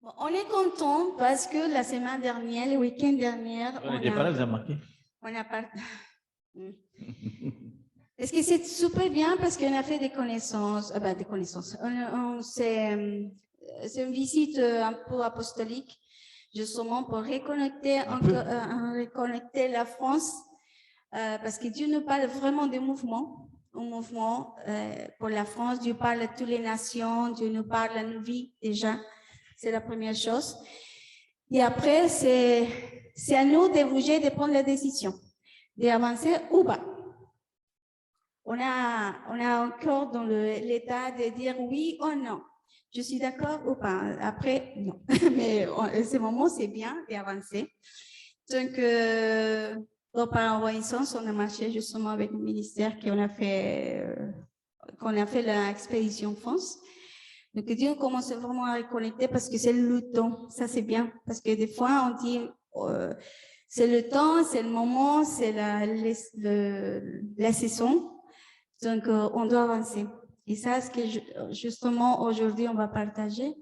Bon, on est content parce que la semaine dernière, le week-end dernier, On n'était pas là, vous avez remarqué? on a pas. Est-ce que c'est super bien parce qu'on a fait des connaissances, des connaissances. C'est une visite un peu apostolique, justement pour reconnecter, reconnecter la France, parce que Dieu nous parle vraiment de mouvement, un mouvement pour la France. Dieu parle à toutes les nations, Dieu nous parle à nos vies déjà. C'est la première chose. Et après, c'est à nous de bouger, de prendre la décision, d'avancer ou pas. On a encore dans l'état de dire oui ou non. Je suis d'accord ou pas. Après, non. Mais ce moment, c'est bien d'avancer. Donc, par envoyance, on a marché justement avec le ministère qu'on a fait l'expédition France. Donc, Dieu commence vraiment à reconnecter parce que c'est le temps. Ça, c'est bien. Parce que des fois, on dit, c'est le temps, c'est le moment, c'est la saison. Donc, on doit avancer. Et ça, ce que justement, aujourd'hui, on va partager,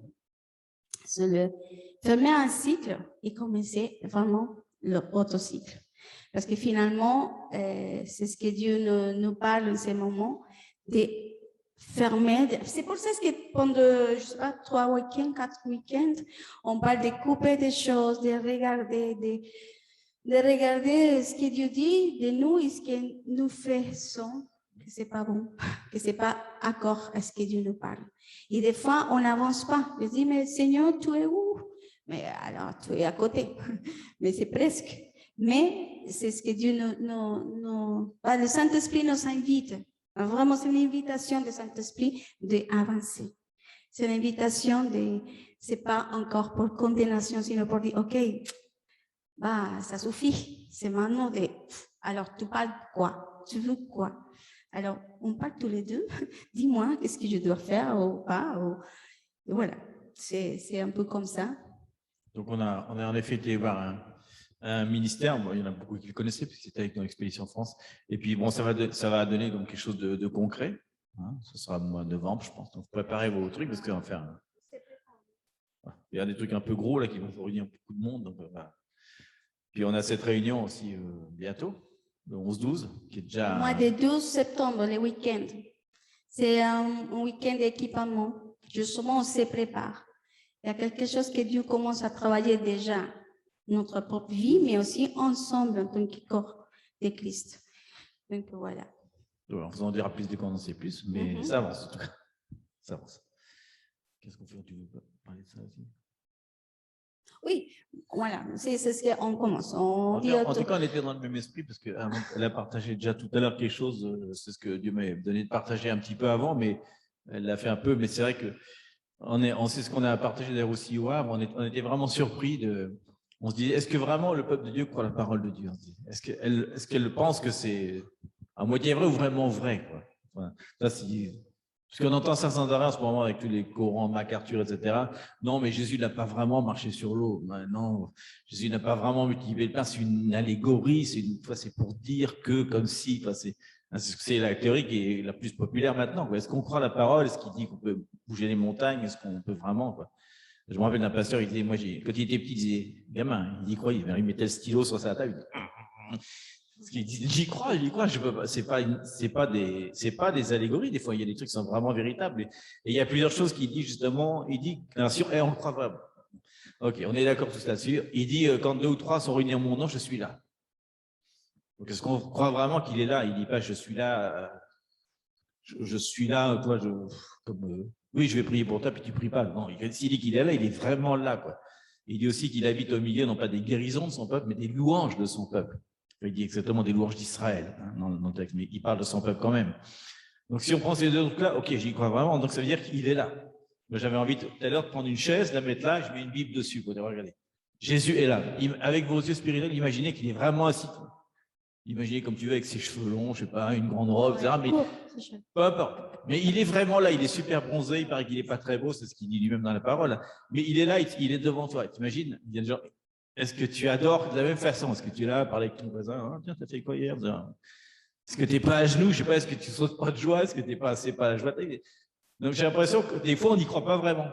c'est fermer un cycle et commencer vraiment l'autre cycle. Parce que finalement, c'est ce que Dieu nous parle en ces moments, de fermer. C'est pour ça que pendant, je sais pas, 3 week-ends, 4 week-ends, on parle de couper des choses, de regarder, de regarder ce que Dieu dit de nous et ce que nous faisons, que c'est pas bon, que c'est pas accord à ce que Dieu nous parle. Et des fois, on n'avance pas. Je dis, mais Seigneur, tu es où? Mais alors, tu es à côté. Mais c'est presque. Mais c'est ce que Dieu le Saint-Esprit nous invite. Vraiment, c'est une invitation du Saint-Esprit d'avancer. C'est une invitation c'est pas encore pour condamnation, sinon pour dire, OK, ça suffit. C'est maintenant alors, tu parles quoi? Tu veux quoi? Alors, on parle tous les deux. Dis-moi, qu'est-ce que je dois faire ou pas? Voilà. C'est un peu comme ça. Donc, on a en effet été voir un ministère. Bon, il y en a beaucoup qui le connaissaient, puisque c'était avec nos expéditions France. Et puis, bon, ça va donner donc quelque chose de concret. Hein, ce sera au mois de novembre, je pense. Donc, préparez vos trucs, parce qu'on va faire. Il y a des trucs un peu gros, là, qui vont réunir beaucoup de monde. Donc, voilà. Puis, on a cette réunion aussi bientôt, le 11-12, qui est déjà. Le mois de 12 septembre, le week-end. C'est un week-end d'équipement. Justement, on se prépare. Il y a quelque chose que Dieu commence à travailler déjà, notre propre vie, mais aussi ensemble en tant que corps de Christ. Donc, voilà. On vous en dira plus dès qu'on en sait plus, mais ça avance en tout cas. Ça avance. Qu'est-ce qu'on fait? Tu veux parler de ça aussi? Oui, voilà, c'est ce qu'on commence. En tout cas, on était dans le même esprit parce qu'elle a partagé déjà tout à l'heure quelque chose, c'est ce que Dieu m'a donné de partager un petit peu avant, mais elle l'a fait un peu. Mais c'est vrai que on sait ce qu'on a partagé d'ailleurs aussi au Havre, on était vraiment surpris on se dit, est-ce que vraiment le peuple de Dieu croit la parole de Dieu? Est-ce qu'elle pense que c'est à moitié vrai ou vraiment vrai, quoi? Enfin, ça, parce qu'on entend ça sans arrêt en ce moment avec tous les courants MacArthur, etc. Non, mais Jésus n'a pas vraiment marché sur l'eau. Non, Jésus n'a pas vraiment multiplié le pain. C'est une allégorie. C'est pour dire que, comme si. C'est la théorie qui est la plus populaire maintenant. Est-ce qu'on croit la parole? Est-ce qu'il dit qu'on peut bouger les montagnes? Est-ce qu'on peut vraiment, quoi? Je me rappelle d'un pasteur, il disait, moi, quand il était petit, il disait, gamin, il y croyait, il mettait le stylo sur sa table. J'y crois, je peux pas. C'est pas des allégories. Des fois, il y a des trucs qui sont vraiment véritables. Et il y a plusieurs choses qu'il dit justement. Il dit, on le croit vraiment. Ok, on est d'accord tous là-dessus. Il dit, quand 2 ou 3 sont réunis en mon nom, je suis là. Donc, est-ce qu'on croit vraiment qu'il est là? Il dit pas, je suis là. Je suis là, toi, oui, je vais prier pour toi, puis tu pries pas. Non, s'il dit qu'il est là, il est vraiment là, quoi. Il dit aussi qu'il habite au milieu, non pas des guérisons de son peuple, mais des louanges de son peuple. Il dit exactement des louanges d'Israël dans le texte, mais il parle de son peuple quand même. Donc, si on prend ces deux trucs-là, ok, j'y crois vraiment, donc ça veut dire qu'il est là. J'avais envie tout à l'heure de prendre une chaise, la mettre là, je mets une Bible dessus. Regardez. Jésus est là. Avec vos yeux spirituels, imaginez qu'il est vraiment assis. Imaginez comme tu veux, avec ses cheveux longs, je sais pas, une grande robe, etc. Mais peu importe. Mais il est vraiment là, il est super bronzé, il paraît qu'il n'est pas très beau, c'est ce qu'il dit lui-même dans la parole. Mais il est là, il est devant toi. T'imagines, il y a des gens. Est-ce que tu adores de la même façon? Est-ce que tu es là à parler avec ton voisin? Tiens, t'as fait quoi hier? Est-ce que tu n'es pas à genoux? Je ne sais pas, est-ce que tu sautes pas de joie? Est-ce que tu n'es pas assez pas à joie? Donc j'ai l'impression que des fois, on n'y croit pas vraiment.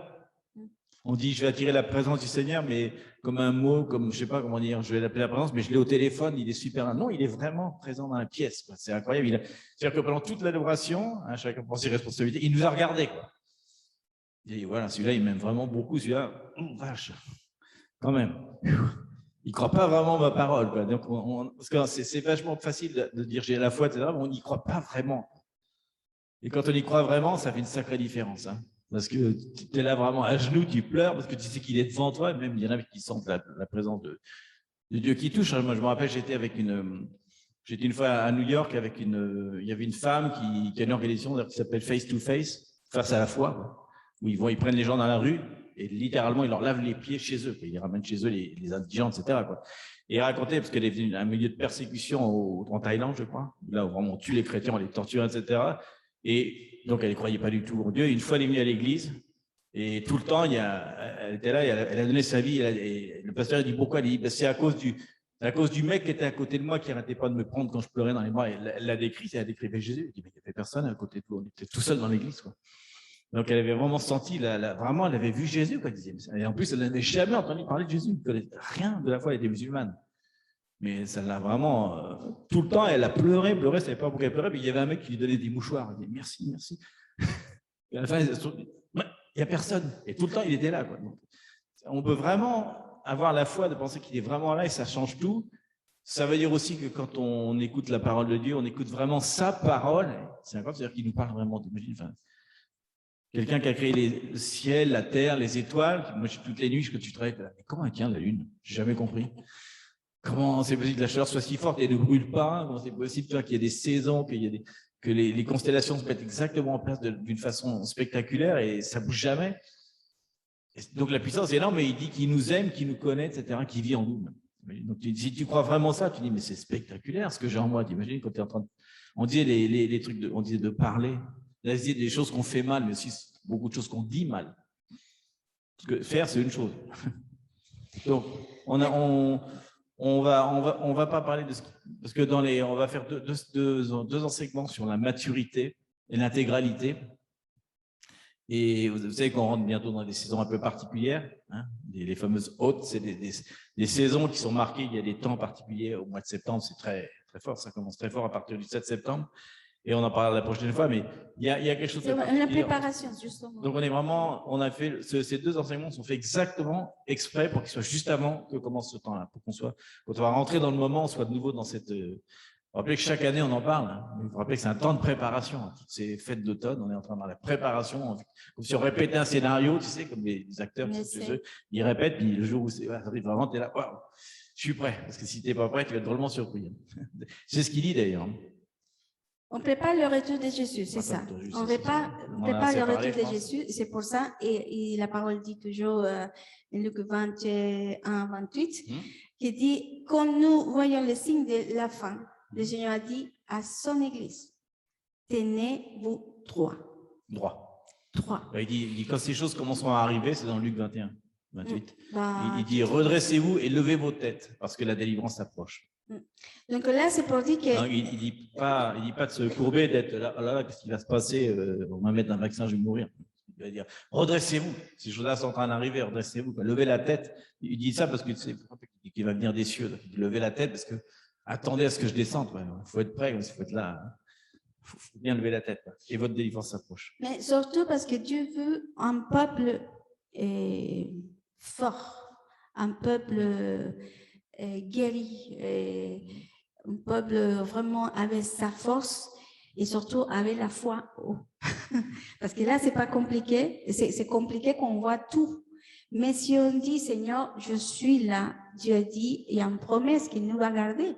On dit, je vais attirer la présence du Seigneur, mais comme un mot, comme je sais pas comment dire, je vais l'appeler la présence, mais je l'ai au téléphone, il est super. Non, il est vraiment présent dans la pièce, quoi. C'est incroyable. C'est-à-dire que pendant toute l'adoration, hein, chacun prend ses responsabilités, il nous a regardés, quoi. Et voilà, celui-là, il m'aime vraiment beaucoup, celui-là, vache, quand même. Il ne croit pas vraiment ma parole, quoi. Donc, parce que c'est vachement facile de dire j'ai la foi, etc., mais on n'y croit pas vraiment. Et quand on y croit vraiment, ça fait une sacrée différence, hein. Parce que tu es là vraiment à genoux, tu pleures parce que tu sais qu'il est devant toi. Même il y en a qui sentent la présence de Dieu qui touche. Moi, je me rappelle, j'étais une fois à New York avec il y avait une femme qui a une organisation qui s'appelle Face to Face, face à la foi, quoi, où ils prennent les gens dans la rue et littéralement ils leur lavent les pieds chez eux, quoi. Ils ramènent chez eux les indigents, etc., quoi. Et il racontait, parce qu'elle est venue d'un milieu de persécution en Thaïlande, je crois, là où vraiment on tue les chrétiens, on les torture, etc. Et donc, elle ne croyait pas du tout en Dieu. Et une fois, elle est venue à l'église et tout le temps, elle était là, et elle a donné sa vie. Et le pasteur a dit pourquoi? Elle dit c'est à cause du mec qui était à côté de moi qui n'arrêtait pas de me prendre quand je pleurais dans les bras. Elle l'a décrit, elle a décrit Jésus. Elle dit mais il n'y avait personne à côté de toi, on était tout seul dans l'église, quoi. Donc, elle avait vraiment senti, vraiment, elle avait vu Jésus, quoi. Et en plus, elle n'avait jamais entendu parler de Jésus. Elle ne connaissait rien de la foi, elle était musulmane. Mais ça l'a vraiment… tout le temps, elle a pleuré, elle ne savait pas pourquoi elle pleurait. Puis il y avait un mec qui lui donnait des mouchoirs. Il dit merci, merci. Et à la fin, il n'y a personne. Et tout le temps, il était là, quoi. Donc, on peut vraiment avoir la foi de penser qu'il est vraiment là et ça change tout. Ça veut dire aussi que quand on écoute la parole de Dieu, on écoute vraiment sa parole. C'est incroyable, c'est-à-dire qu'il nous parle vraiment. Enfin, quelqu'un qui a créé le ciel, la terre, les étoiles. Moi, toutes les nuits, quand tu travailles, mais comment elle tient la lune? Je n'ai jamais compris. Comment c'est possible que la chaleur soit si forte et ne brûle pas? Comment c'est possible qu'il y ait des saisons, que les constellations se mettent exactement en place d'une façon spectaculaire et ça ne bouge jamais? Et donc la puissance est énorme, mais il dit qu'il nous aime, qu'il nous connaît, etc., qu'il vit en nous. Donc si tu crois vraiment ça, tu dis mais c'est spectaculaire ce que j'ai en moi. T'imagines quand tu es en train de… On disait les trucs on disait de parler, là, on disait des choses qu'on fait mal, mais aussi beaucoup de choses qu'on dit mal. Parce que faire, c'est une chose. Donc on va pas parler de ce parce que on va faire deux enseignements sur la maturité et l'intégralité. Et vous savez qu'on rentre bientôt dans des saisons un peu particulières, hein, les fameuses hautes, c'est des saisons qui sont marquées. Il y a des temps particuliers au mois de septembre, c'est très très fort, ça commence très fort à partir du 7 septembre. Et on en parlera la prochaine fois, mais il y a quelque chose de particulier. La préparation, justement. Donc on a fait ces deux enseignements sont faits exactement exprès pour qu'ils soient juste avant que commence ce temps-là, pour quand on va rentrer dans le moment, on soit de nouveau dans cette… Vous rappelez que chaque année on en parle, hein, mais vous rappelez que c'est un temps de préparation. Hein, toutes ces fêtes d'automne, on est en train de faire la préparation, comme si on répétait un scénario, tu sais, comme les acteurs, ils répètent, puis le jour où ça arrive vraiment, tu es là, waouh, je suis prêt, parce que si tu n'es pas prêt, tu vas être drôlement surpris. C'est ce qu'il dit d'ailleurs. On prépare le retour de Jésus, c'est ça. On prépare le retour de Jésus, c'est pour ça, et la parole dit toujours, Luc 21, 28, qui dit, comme nous voyons le signe de la fin, le Seigneur a dit à son Église, tenez-vous droit. Il dit, quand ces choses commenceront à arriver, c'est dans Luc 21, 28, il dit, redressez-vous et levez vos têtes, parce que la délivrance approche. Donc là, c'est pour dire que… Non, il ne dit pas de se courber, d'être là, qu'est-ce qui va se passer? On va mettre un vaccin, je vais mourir. Il va dire, redressez-vous. Ces choses-là sont en train d'arriver, redressez-vous. Levez la tête. Il dit ça parce qu'il va venir des cieux. Donc il dit, levez la tête parce que attendez à ce que je descende. Il faut être prêt, il faut être là. Il faut bien lever la tête. Et votre délivrance s'approche. Mais surtout parce que Dieu veut un peuple fort, un peuple… guéri, un peuple vraiment avec sa force et surtout avec la foi. Parce que là, c'est pas compliqué, c'est compliqué qu'on voit tout. Mais si on dit, Seigneur, je suis là, Dieu dit, il y a une promesse qu'il nous va garder.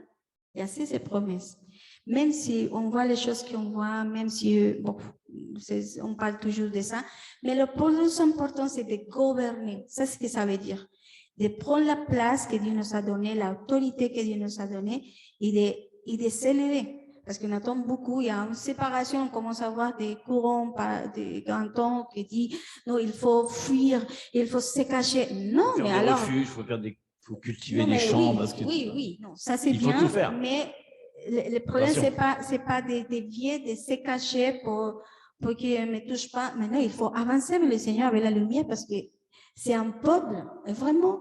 Il y a ces promesses. Même si on voit les choses qu'on voit, même si, bon, on parle toujours de ça, mais le plus important, c'est de gouverner. C'est ce que ça veut dire. De prendre la place que Dieu nous a donnée, l'autorité que Dieu nous a donnée et de s'élever. Parce qu'on attend beaucoup, il y a une séparation, on commence à voir des courants, des cantons qui disent non, il faut fuir, il faut se cacher. Non, mais alors… Il faut cultiver les champs. Oui, non, ça c'est bien, mais le problème, c'est pas de dévier, de se cacher pour qu'il ne me touche pas. Maintenant, il faut avancer avec le Seigneur, avec la lumière, parce que C'est un peuple, vraiment,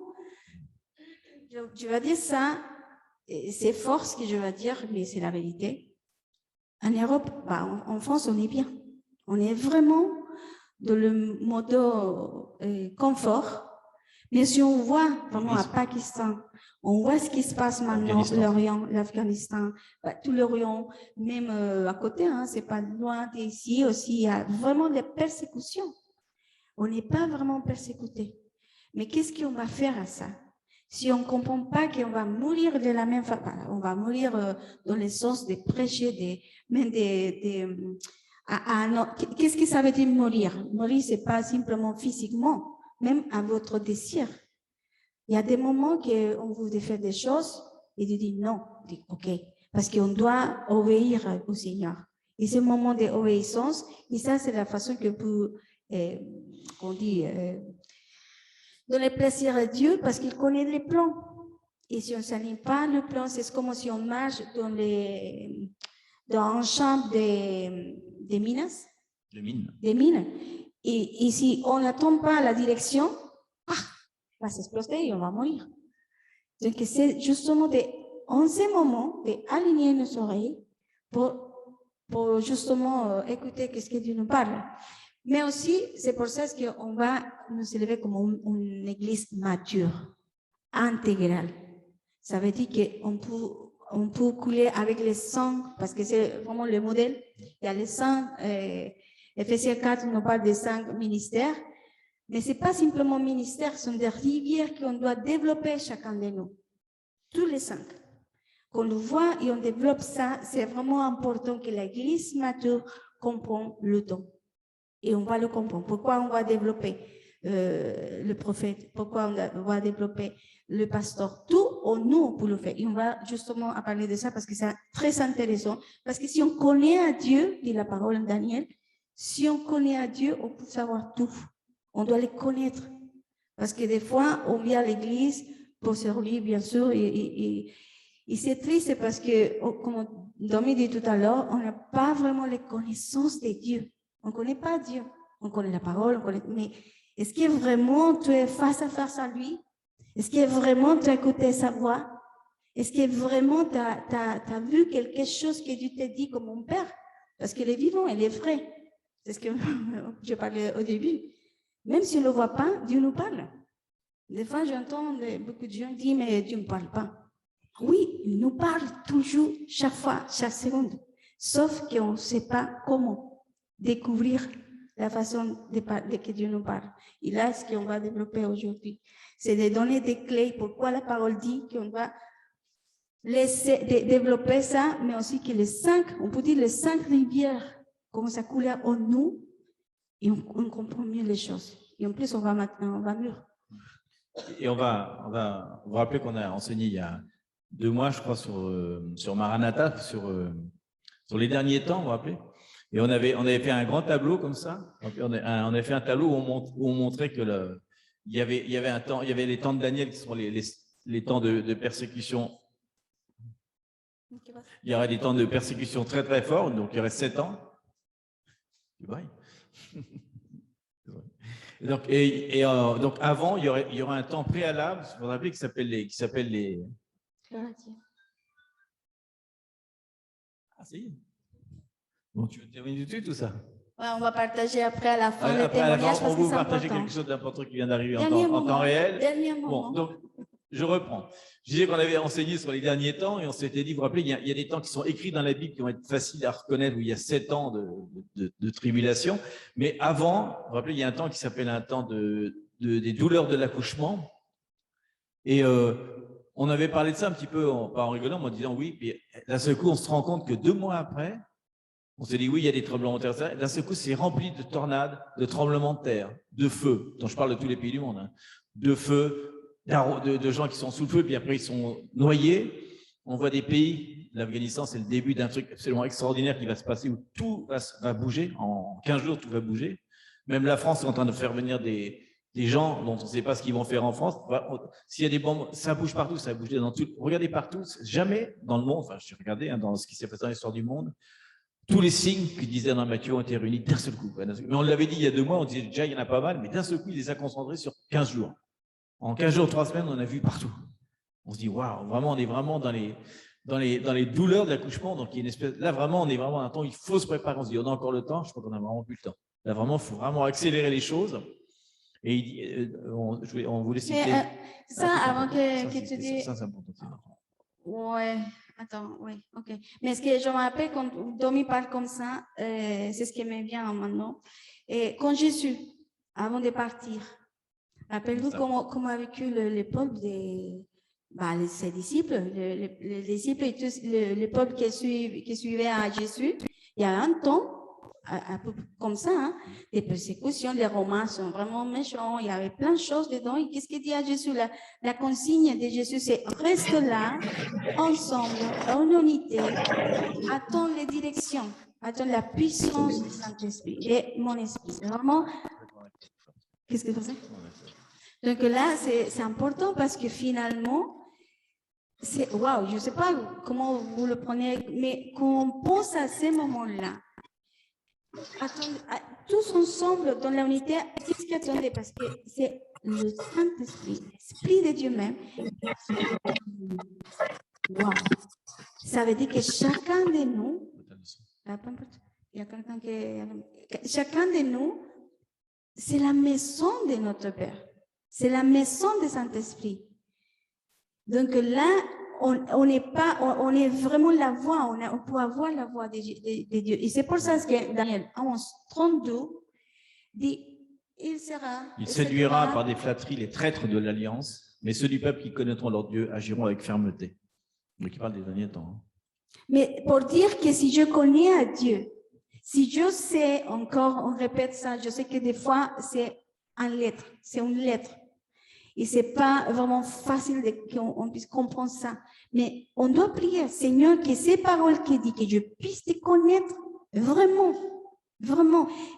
je vais dire ça, c'est fort ce que je vais dire, mais c'est la vérité. En Europe, en France, on est bien. On est vraiment dans le mode confort. Mais si on voit vraiment à Pakistan, on voit ce qui se passe maintenant, l'Orient, l'Afghanistan, tout l'Orient, même à côté, hein, c'est pas loin d'ici aussi, il y a vraiment des persécutions. On n'est pas vraiment persécuté. Mais qu'est-ce qu'on va faire à ça? Si on ne comprend pas qu'on va mourir de la même façon, on va mourir dans le sens de prêcher, qu'est-ce que ça veut dire mourir? Mourir, ce n'est pas simplement physiquement, même à votre désir. Il y a des moments qu'on voudrait faire des choses et tu dis non, tu dis ok, parce qu'on doit obéir au Seigneur. Et ce moment d'obéissance, et ça, c'est la façon que vous, on dit, donner plaisir à Dieu parce qu'il connaît les plans. Et si on ne s'aligne pas le plan, c'est comme si on marche dans un champ des mines. Des mines. Et si on n'attend pas la direction, va s'exploser et on va mourir. Donc, c'est justement en ces moments d'aligner nos oreilles pour justement écouter ce que Dieu nous parle. Mais aussi, c'est pour ça qu'on va nous élever comme une église mature, intégrale. Ça veut dire qu'on peut couler avec les sangs, parce que c'est vraiment le modèle. Il y a les sangs, Ephésiens 4 nous parle des 5 ministères, mais ce n'est pas simplement ministères, ce sont des rivières qu'on doit développer chacun de nous. Tous les 5. Qu'on le voit et on développe ça, c'est vraiment important que l'église mature comprenne le temps. Et on va le comprendre. Pourquoi on va développer le prophète? Pourquoi on va développer le pasteur? Tout nous pour le faire. Et on va justement parler de ça parce que c'est très intéressant. Parce que si on connaît à Dieu, dit la parole de Daniel, si on connaît à Dieu, on peut savoir tout. On doit le connaître. Parce que des fois, on vient à l'église pour se relier, bien sûr, et c'est triste parce que, comme Domi dit tout à l'heure, on n'a pas vraiment les connaissances de Dieu. On ne connaît pas Dieu. On connaît la parole, mais est-ce que vraiment tu es face à face à lui? Est-ce que vraiment tu as écouté sa voix? Est-ce que vraiment tu as vu quelque chose que Dieu t'a dit comme mon Père? Parce qu'il est vivant, il est vrai. C'est ce que je parlais au début. Même si on ne le voit pas, Dieu nous parle. Des fois, j'entends beaucoup de gens dire, mais Dieu ne parle pas. Oui, il nous parle toujours, chaque fois, chaque seconde. Sauf qu'on ne sait pas comment découvrir la façon que Dieu nous parle. Et là, ce qu'on va développer aujourd'hui, c'est de donner des clés pourquoi la parole dit qu'on va laisser développer ça, mais aussi que les 5, on peut dire les 5 rivières commencent à couler en nous et on comprend mieux les choses. Et en plus, on va mieux. Et on va vous rappeler qu'on a enseigné il y a 2 mois, je crois, sur Maranatha, sur les derniers temps, vous vous rappelez? Et on avait fait un grand tableau comme ça. On avait fait un tableau où on montrait que il y avait un temps, il y avait les temps de Daniel qui sont les temps de persécution. Il y aurait des temps de persécution très très forts, donc il y aurait 7 ans. Donc avant, il y aurait un temps préalable, vous vous rappelez, qui s'appelle les. Ah si. Bon, tu veux terminer tout de suite tout ça? Ouais, on va partager après à la fin les après, témoignages. On va vous partager quelque chose d'important qui vient d'arriver en temps réel. Bon, donc je reprends. Je disais qu'on avait enseigné sur les derniers temps et on s'était dit, vous vous rappelez, il y a des temps qui sont écrits dans la Bible qui vont être faciles à reconnaître, où il y a 7 ans de tribulation. Mais avant, vous vous rappelez, il y a un temps qui s'appelle un temps des douleurs de l'accouchement. Et on avait parlé de ça un petit peu, pas en rigolant, mais en disant oui. Puis d'un seul coup, on se rend compte que 2 mois après, on s'est dit oui, il y a des tremblements de terre. D'un seul coup, c'est rempli de tornades, de tremblements de terre, de feu, dont je parle de tous les pays du monde, hein, de feu, de gens qui sont sous le feu, puis après ils sont noyés. On voit des pays, l'Afghanistan, c'est le début d'un truc absolument extraordinaire qui va se passer, où tout va bouger. En 15 jours, tout va bouger. Même la France est en train de faire venir des gens dont on ne sait pas ce qu'ils vont faire en France. S'il y a des bombes, ça bouge partout, ça bouge dans tout. Regardez partout, jamais dans le monde, enfin, je suis regardé dans ce qui s'est passé dans l'histoire du monde, tous les signes que disait dans Matthieu ont été réunis d'un seul coup. Mais on l'avait dit il y a 2 mois, on disait déjà il y en a pas mal, mais d'un seul coup, il les a concentrés sur 15 jours. En 15 jours, 3 semaines, on a vu partout. On se dit, waouh, vraiment, on est vraiment dans les douleurs de l'accouchement. Donc, il y a une espèce, là, vraiment, on est vraiment dans un temps où il faut se préparer. On se dit, on a encore le temps. Je crois qu'on a vraiment plus le temps. Là, vraiment, il faut vraiment accélérer les choses. Et il dit, on voulait citer. Mais ça, avant que tu dises. Ça, c'est important. Ouais, attends, oui, ok. Mais ce que je me rappelle quand Domi parle comme ça, c'est ce qui me vient maintenant. Et quand Jésus, avant de partir, rappelle-vous comment a vécu le peuple ses disciples, les disciples et tous, le peuple qui suivait à Jésus. Il y a un temps, un peu comme ça, hein, des persécutions, les Romains sont vraiment méchants, il y avait plein de choses dedans. Et qu'est-ce qu'il dit à Jésus? La consigne de Jésus, c'est reste là, ensemble, en unité, attends les directions, attends la puissance du Saint-Esprit et mon esprit. C'est vraiment. Qu'est-ce que c'est? Donc là, c'est important parce que finalement, c'est waouh, je ne sais pas comment vous le prenez, mais quand on pense à ces moments-là, tous ensemble dans la unité, qu'est-ce qui attendait? Parce que c'est le Saint-Esprit, l'Esprit de Dieu même. Wow. Ça veut dire que chacun de nous, il y a quelqu'un qui, chacun de nous, c'est la maison de notre Père. C'est la maison du Saint-Esprit. Donc là, on est vraiment la voix, on peut avoir la voix de Dieu. Et c'est pour ça que Daniel 11, 32 dit, il séduira par des flatteries les traîtres de l'alliance, mais ceux du peuple qui connaîtront leur Dieu agiront avec fermeté. Donc il parle des derniers temps. Hein. Mais pour dire que si je connais à Dieu, si je sais encore, on répète ça, je sais que des fois c'est une lettre. Et ce n'est pas vraiment facile qu'on puisse comprendre ça. Mais on doit prier, Seigneur, que ces paroles qui disent, que je puisse te connaître vraiment,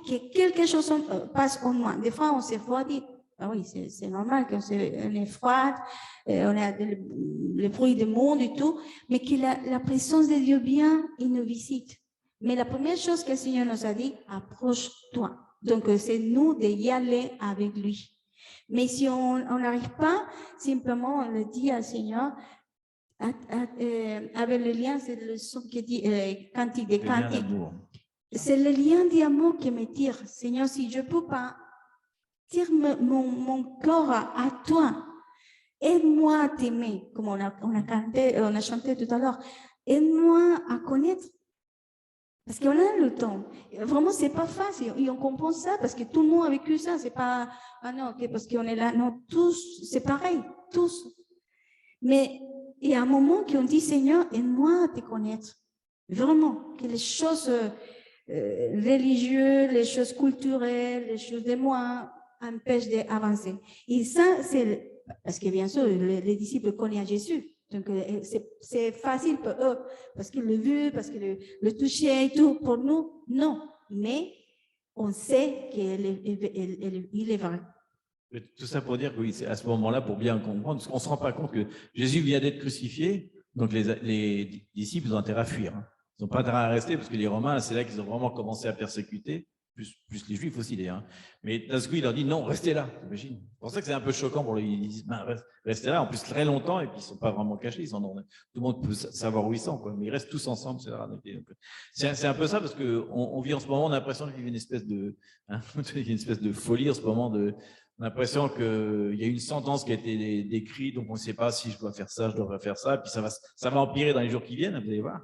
que quelque chose passe en moi. Des fois, on s'est froidi. Ah oui, c'est normal qu'on est froid, on a le bruit du monde et tout, mais que la présence de Dieu vient et nous visite. Mais la première chose que le Seigneur nous a dit, approche-toi. Donc, c'est nous d'y aller avec lui. Mais si on n'arrive pas, simplement on le dit au Seigneur, avec le lien, c'est le son qui dit cantique des cantiques. C'est le lien d'amour qui me tire. Seigneur, si je ne peux pas tirer mon corps à toi, aide-moi à t'aimer, comme on a chanté tout à l'heure. Aide-moi à connaître. Parce qu'on a le temps. Vraiment, c'est pas facile. Et on comprend ça parce que tout le monde a vécu ça. C'est pas, ah non, okay, parce qu'on est là. Non, tous, c'est pareil, tous. Mais il y a un moment qu'on dit, Seigneur, aide-moi à te connaître. Vraiment, que les choses religieuses, les choses culturelles, les choses de moi empêchent d'avancer. Et ça, c'est parce que bien sûr, les disciples connaissent Jésus. Donc, c'est facile pour eux, parce qu'ils l'ont vu, parce qu'ils le touchaient et tout. Pour nous, non. Mais on sait qu'il est vrai. Tout ça pour dire que oui, c'est à ce moment-là, pour bien comprendre, parce qu'on ne se rend pas compte que Jésus vient d'être crucifié, donc les disciples ont intérêt à fuir. Hein. Ils n'ont pas intérêt à rester, parce que les Romains, c'est là qu'ils ont vraiment commencé à persécuter. Plus les Juifs aussi d'ailleurs. Mais d'un coup, il leur dit non, restez là. T'imagines ? C'est pour ça que c'est un peu choquant pour lui. Ils disent restez là, en plus très longtemps, et puis ils ne sont pas vraiment cachés. Tout le monde peut savoir où ils sont, quoi. Mais ils restent tous ensemble. C'est un peu ça, parce qu'on vit en ce moment, on a l'impression de vivre une espèce de folie en ce moment. On a l'impression qu'il y a une sentence qui a été décrite, donc on ne sait pas si je dois faire ça, je dois pas faire ça, puis ça va empirer dans les jours qui viennent, vous allez voir.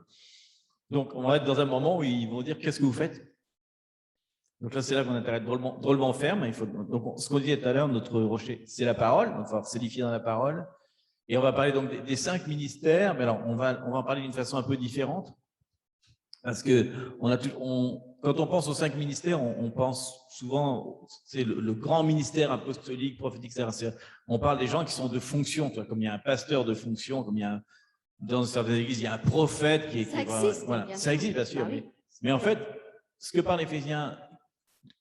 Donc on va être dans un moment où ils vont dire qu'est-ce que vous faites ? Donc là, c'est là qu'on a intérêt à être drôlement ferme. Donc, ce qu'on disait tout à l'heure, notre rocher, c'est la parole. Donc, il faut s'édifier dans la parole. Et on va parler donc des 5 ministères. Mais alors, on va en parler d'une façon un peu différente. Parce que quand on pense aux 5 ministères, on pense souvent, c'est le grand ministère apostolique, prophétique, etc. On parle des gens qui sont de fonction. Comme il y a un pasteur de fonction, comme il y a dans certaines églises, il y a un prophète qui est. Ça existe. Voilà, ça existe, bien sûr. Ah, oui. Mais en fait, ce que parle Éphésiens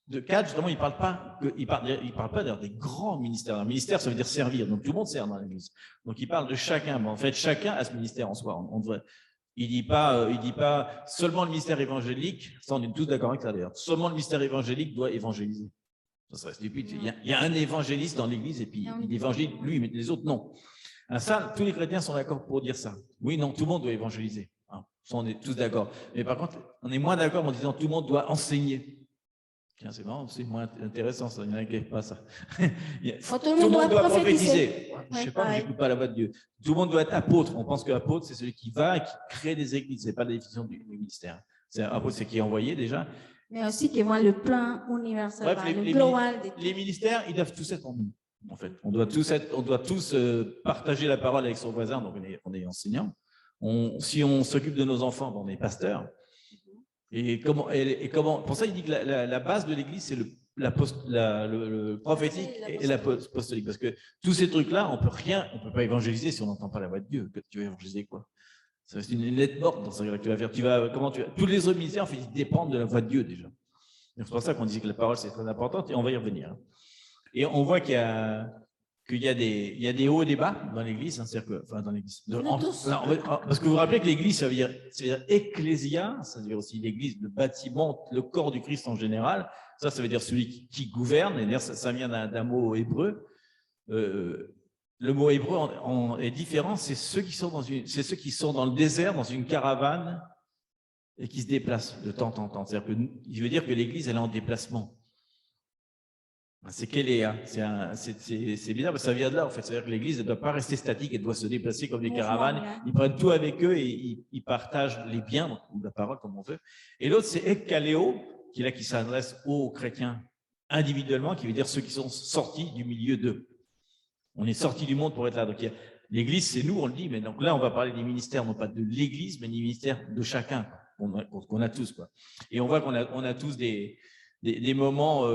de 4, justement, il ne parle pas d'ailleurs des grands ministères. Un ministère, ça veut dire servir. Donc, tout le monde sert dans l'église. Donc, il parle de chacun. Mais en fait, chacun a ce ministère en soi. Il dit pas seulement le ministère évangélique, ça on est tous d'accord avec ça d'ailleurs, seulement le ministère évangélique doit évangéliser. Ça serait stupide. Il y a un évangéliste dans l'Église et puis il évangélise lui, mais les autres non. Ça, tous les chrétiens sont d'accord pour dire ça. Oui, non, tout le monde doit évangéliser. Ça, on est tous d'accord. Mais par contre, on est moins d'accord en disant tout le monde doit enseigner. Tiens, c'est marrant, c'est moins intéressant, ça. Il y en a qui n'aiment pas ça. Tout le monde doit prophétiser. Je ne sais pas, je n'écoute pas la voix de Dieu. Tout le monde doit être apôtre. On pense que l'apôtre, c'est celui qui va et qui crée des églises. Ce n'est pas la définition du ministère. Apôtre, c'est qui est envoyé déjà. Mais aussi qui voit le plan universel, le global. Les ministères, ils doivent tous être en nous. En fait, on doit tous partager la parole avec son voisin. Donc, on est enseignants. Si on s'occupe de nos enfants, on est pasteur. Et comment pour ça, il dit que la base de l'Église, c'est le prophétique et l'apostolique. Parce que tous ces trucs-là, on peut pas évangéliser si on n'entend pas la voix de Dieu. Tu vas évangéliser quoi? Ça c'est une lettre morte dans ce que tu vas faire. Tous les autres ministères, en fait, ils dépendent de la voix de Dieu déjà. C'est pour ça qu'on disait que la parole, c'est très importante et on va y revenir. Et on voit qu'il y a des hauts et des bas dans l'Église, dans l'Église. Parce que vous vous rappelez que l'Église, ça veut dire ecclésia, ça veut dire aussi l'Église, le bâtiment, le corps du Christ en général. Ça veut dire celui qui gouverne. Et d'ailleurs, ça vient d'un mot hébreu. Le mot hébreu est différent. C'est ceux qui sont dans le désert, dans une caravane, et qui se déplacent de temps en temps. Il veut dire que l'Église, elle est en déplacement. C'est Kéléa. C'est bizarre, mais ça vient de là, en fait. C'est-à-dire que l'Église ne doit pas rester statique, elle doit se déplacer comme des caravanes. Ils prennent tout avec eux et ils partagent les biens, ou la parole, comme on veut. Et l'autre, c'est Ekkaléo, qui s'adresse aux chrétiens individuellement, qui veut dire ceux qui sont sortis du milieu d'eux. On est sortis du monde pour être là. Donc, l'Église, c'est nous, on le dit, mais donc là, on va parler des ministères, non pas de l'Église, mais des ministères de chacun, qu'on a tous, quoi. Et on voit qu'on a tous des moments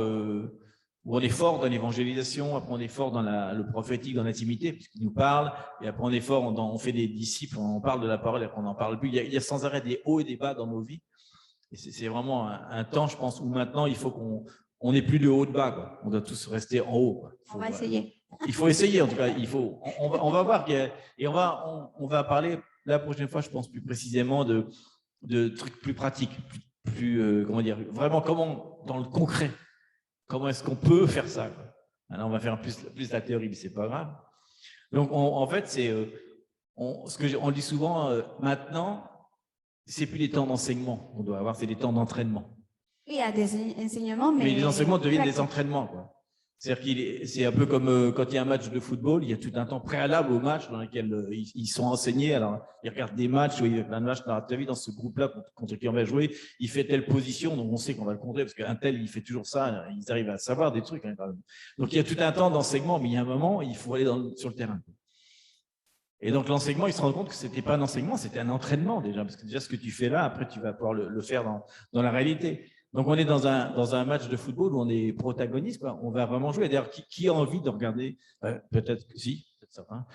où on est fort dans l'évangélisation, après on est fort dans le prophétique, dans l'intimité, puisqu'il nous parle, et après on est fort, on fait des disciples, on parle de la parole, et après on n'en parle plus. Il y a sans arrêt des hauts et des bas dans nos vies. Et c'est vraiment un temps, je pense, où maintenant, il faut qu'on n'ait plus de haut et de bas, quoi. On doit tous rester en haut, quoi. On va essayer. Il faut essayer, en tout cas. On va voir. Et on va parler la prochaine fois, je pense, plus précisément de trucs plus pratiques, comment dire, vraiment comment, dans le concret, comment est-ce qu'on peut faire ça, quoi. Alors, on va faire plus la théorie, mais c'est pas grave. Donc, en fait, on dit souvent, maintenant, c'est plus des temps d'enseignement qu'on doit avoir, c'est des temps d'entraînement. Il y a des enseignements, mais les enseignements deviennent des entraînements, quoi. C'est-à-dire c'est un peu comme quand il y a un match de football, il y a tout un temps préalable au match dans lequel ils sont enseignés. Alors, ils regardent des matchs, ou il y a plein de matchs dans ce groupe-là contre qui on va jouer. Il fait telle position, donc on sait qu'on va le contrer, parce qu'un tel, il fait toujours ça. Ils arrivent à savoir des trucs, hein, quand même. Donc, il y a tout un temps d'enseignement, mais il y a un moment, il faut aller sur le terrain. Et donc, l'enseignement, il se rend compte que c'était pas un enseignement, c'était un entraînement déjà, parce que déjà, ce que tu fais là, après, tu vas pouvoir le faire dans la réalité. Donc, on est dans un match de football où on est protagoniste, quoi. On va vraiment jouer. D'ailleurs, qui a envie de regarder? Peut-être que si, peut-être certains.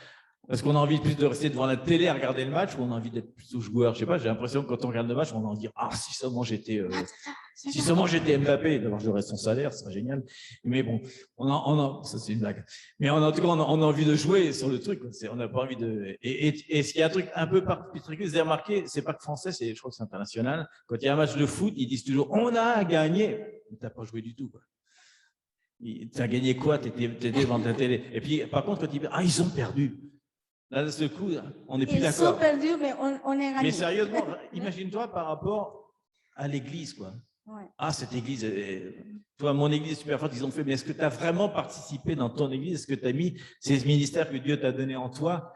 Parce qu'on a envie plus de rester devant la télé à regarder le match, ou on a envie d'être plutôt joueur. Je sais pas, j'ai l'impression que quand on regarde le match, on a envie de dire, ah, si seulement j'étais Mbappé, d'abord j'aurais son salaire, ce serait génial. Mais bon, ça c'est une blague. Mais en tout cas, on a envie de jouer sur le truc. On n'a pas envie de. Et ce qui est un truc un peu particulier, vous avez remarqué, c'est pas que français, je crois que c'est international. Quand il y a un match de foot, ils disent toujours, on a gagné. Mais t'as pas joué du tout, quoi. T'as gagné quoi? T'étais devant ta télé. Et puis, par contre, quand ils disent, ah, ils ont perdu. Là, de ce coup, on n'est plus d'accord. Ils sont perdus, mais on est gagné. Mais sérieusement, imagine-toi par rapport à l'église, quoi. Ouais. Ah, cette église, toi, mon église est super forte, ils ont fait, mais est-ce que tu as vraiment participé dans ton église? Est-ce que tu as mis ces ministères que Dieu t'a donnés en toi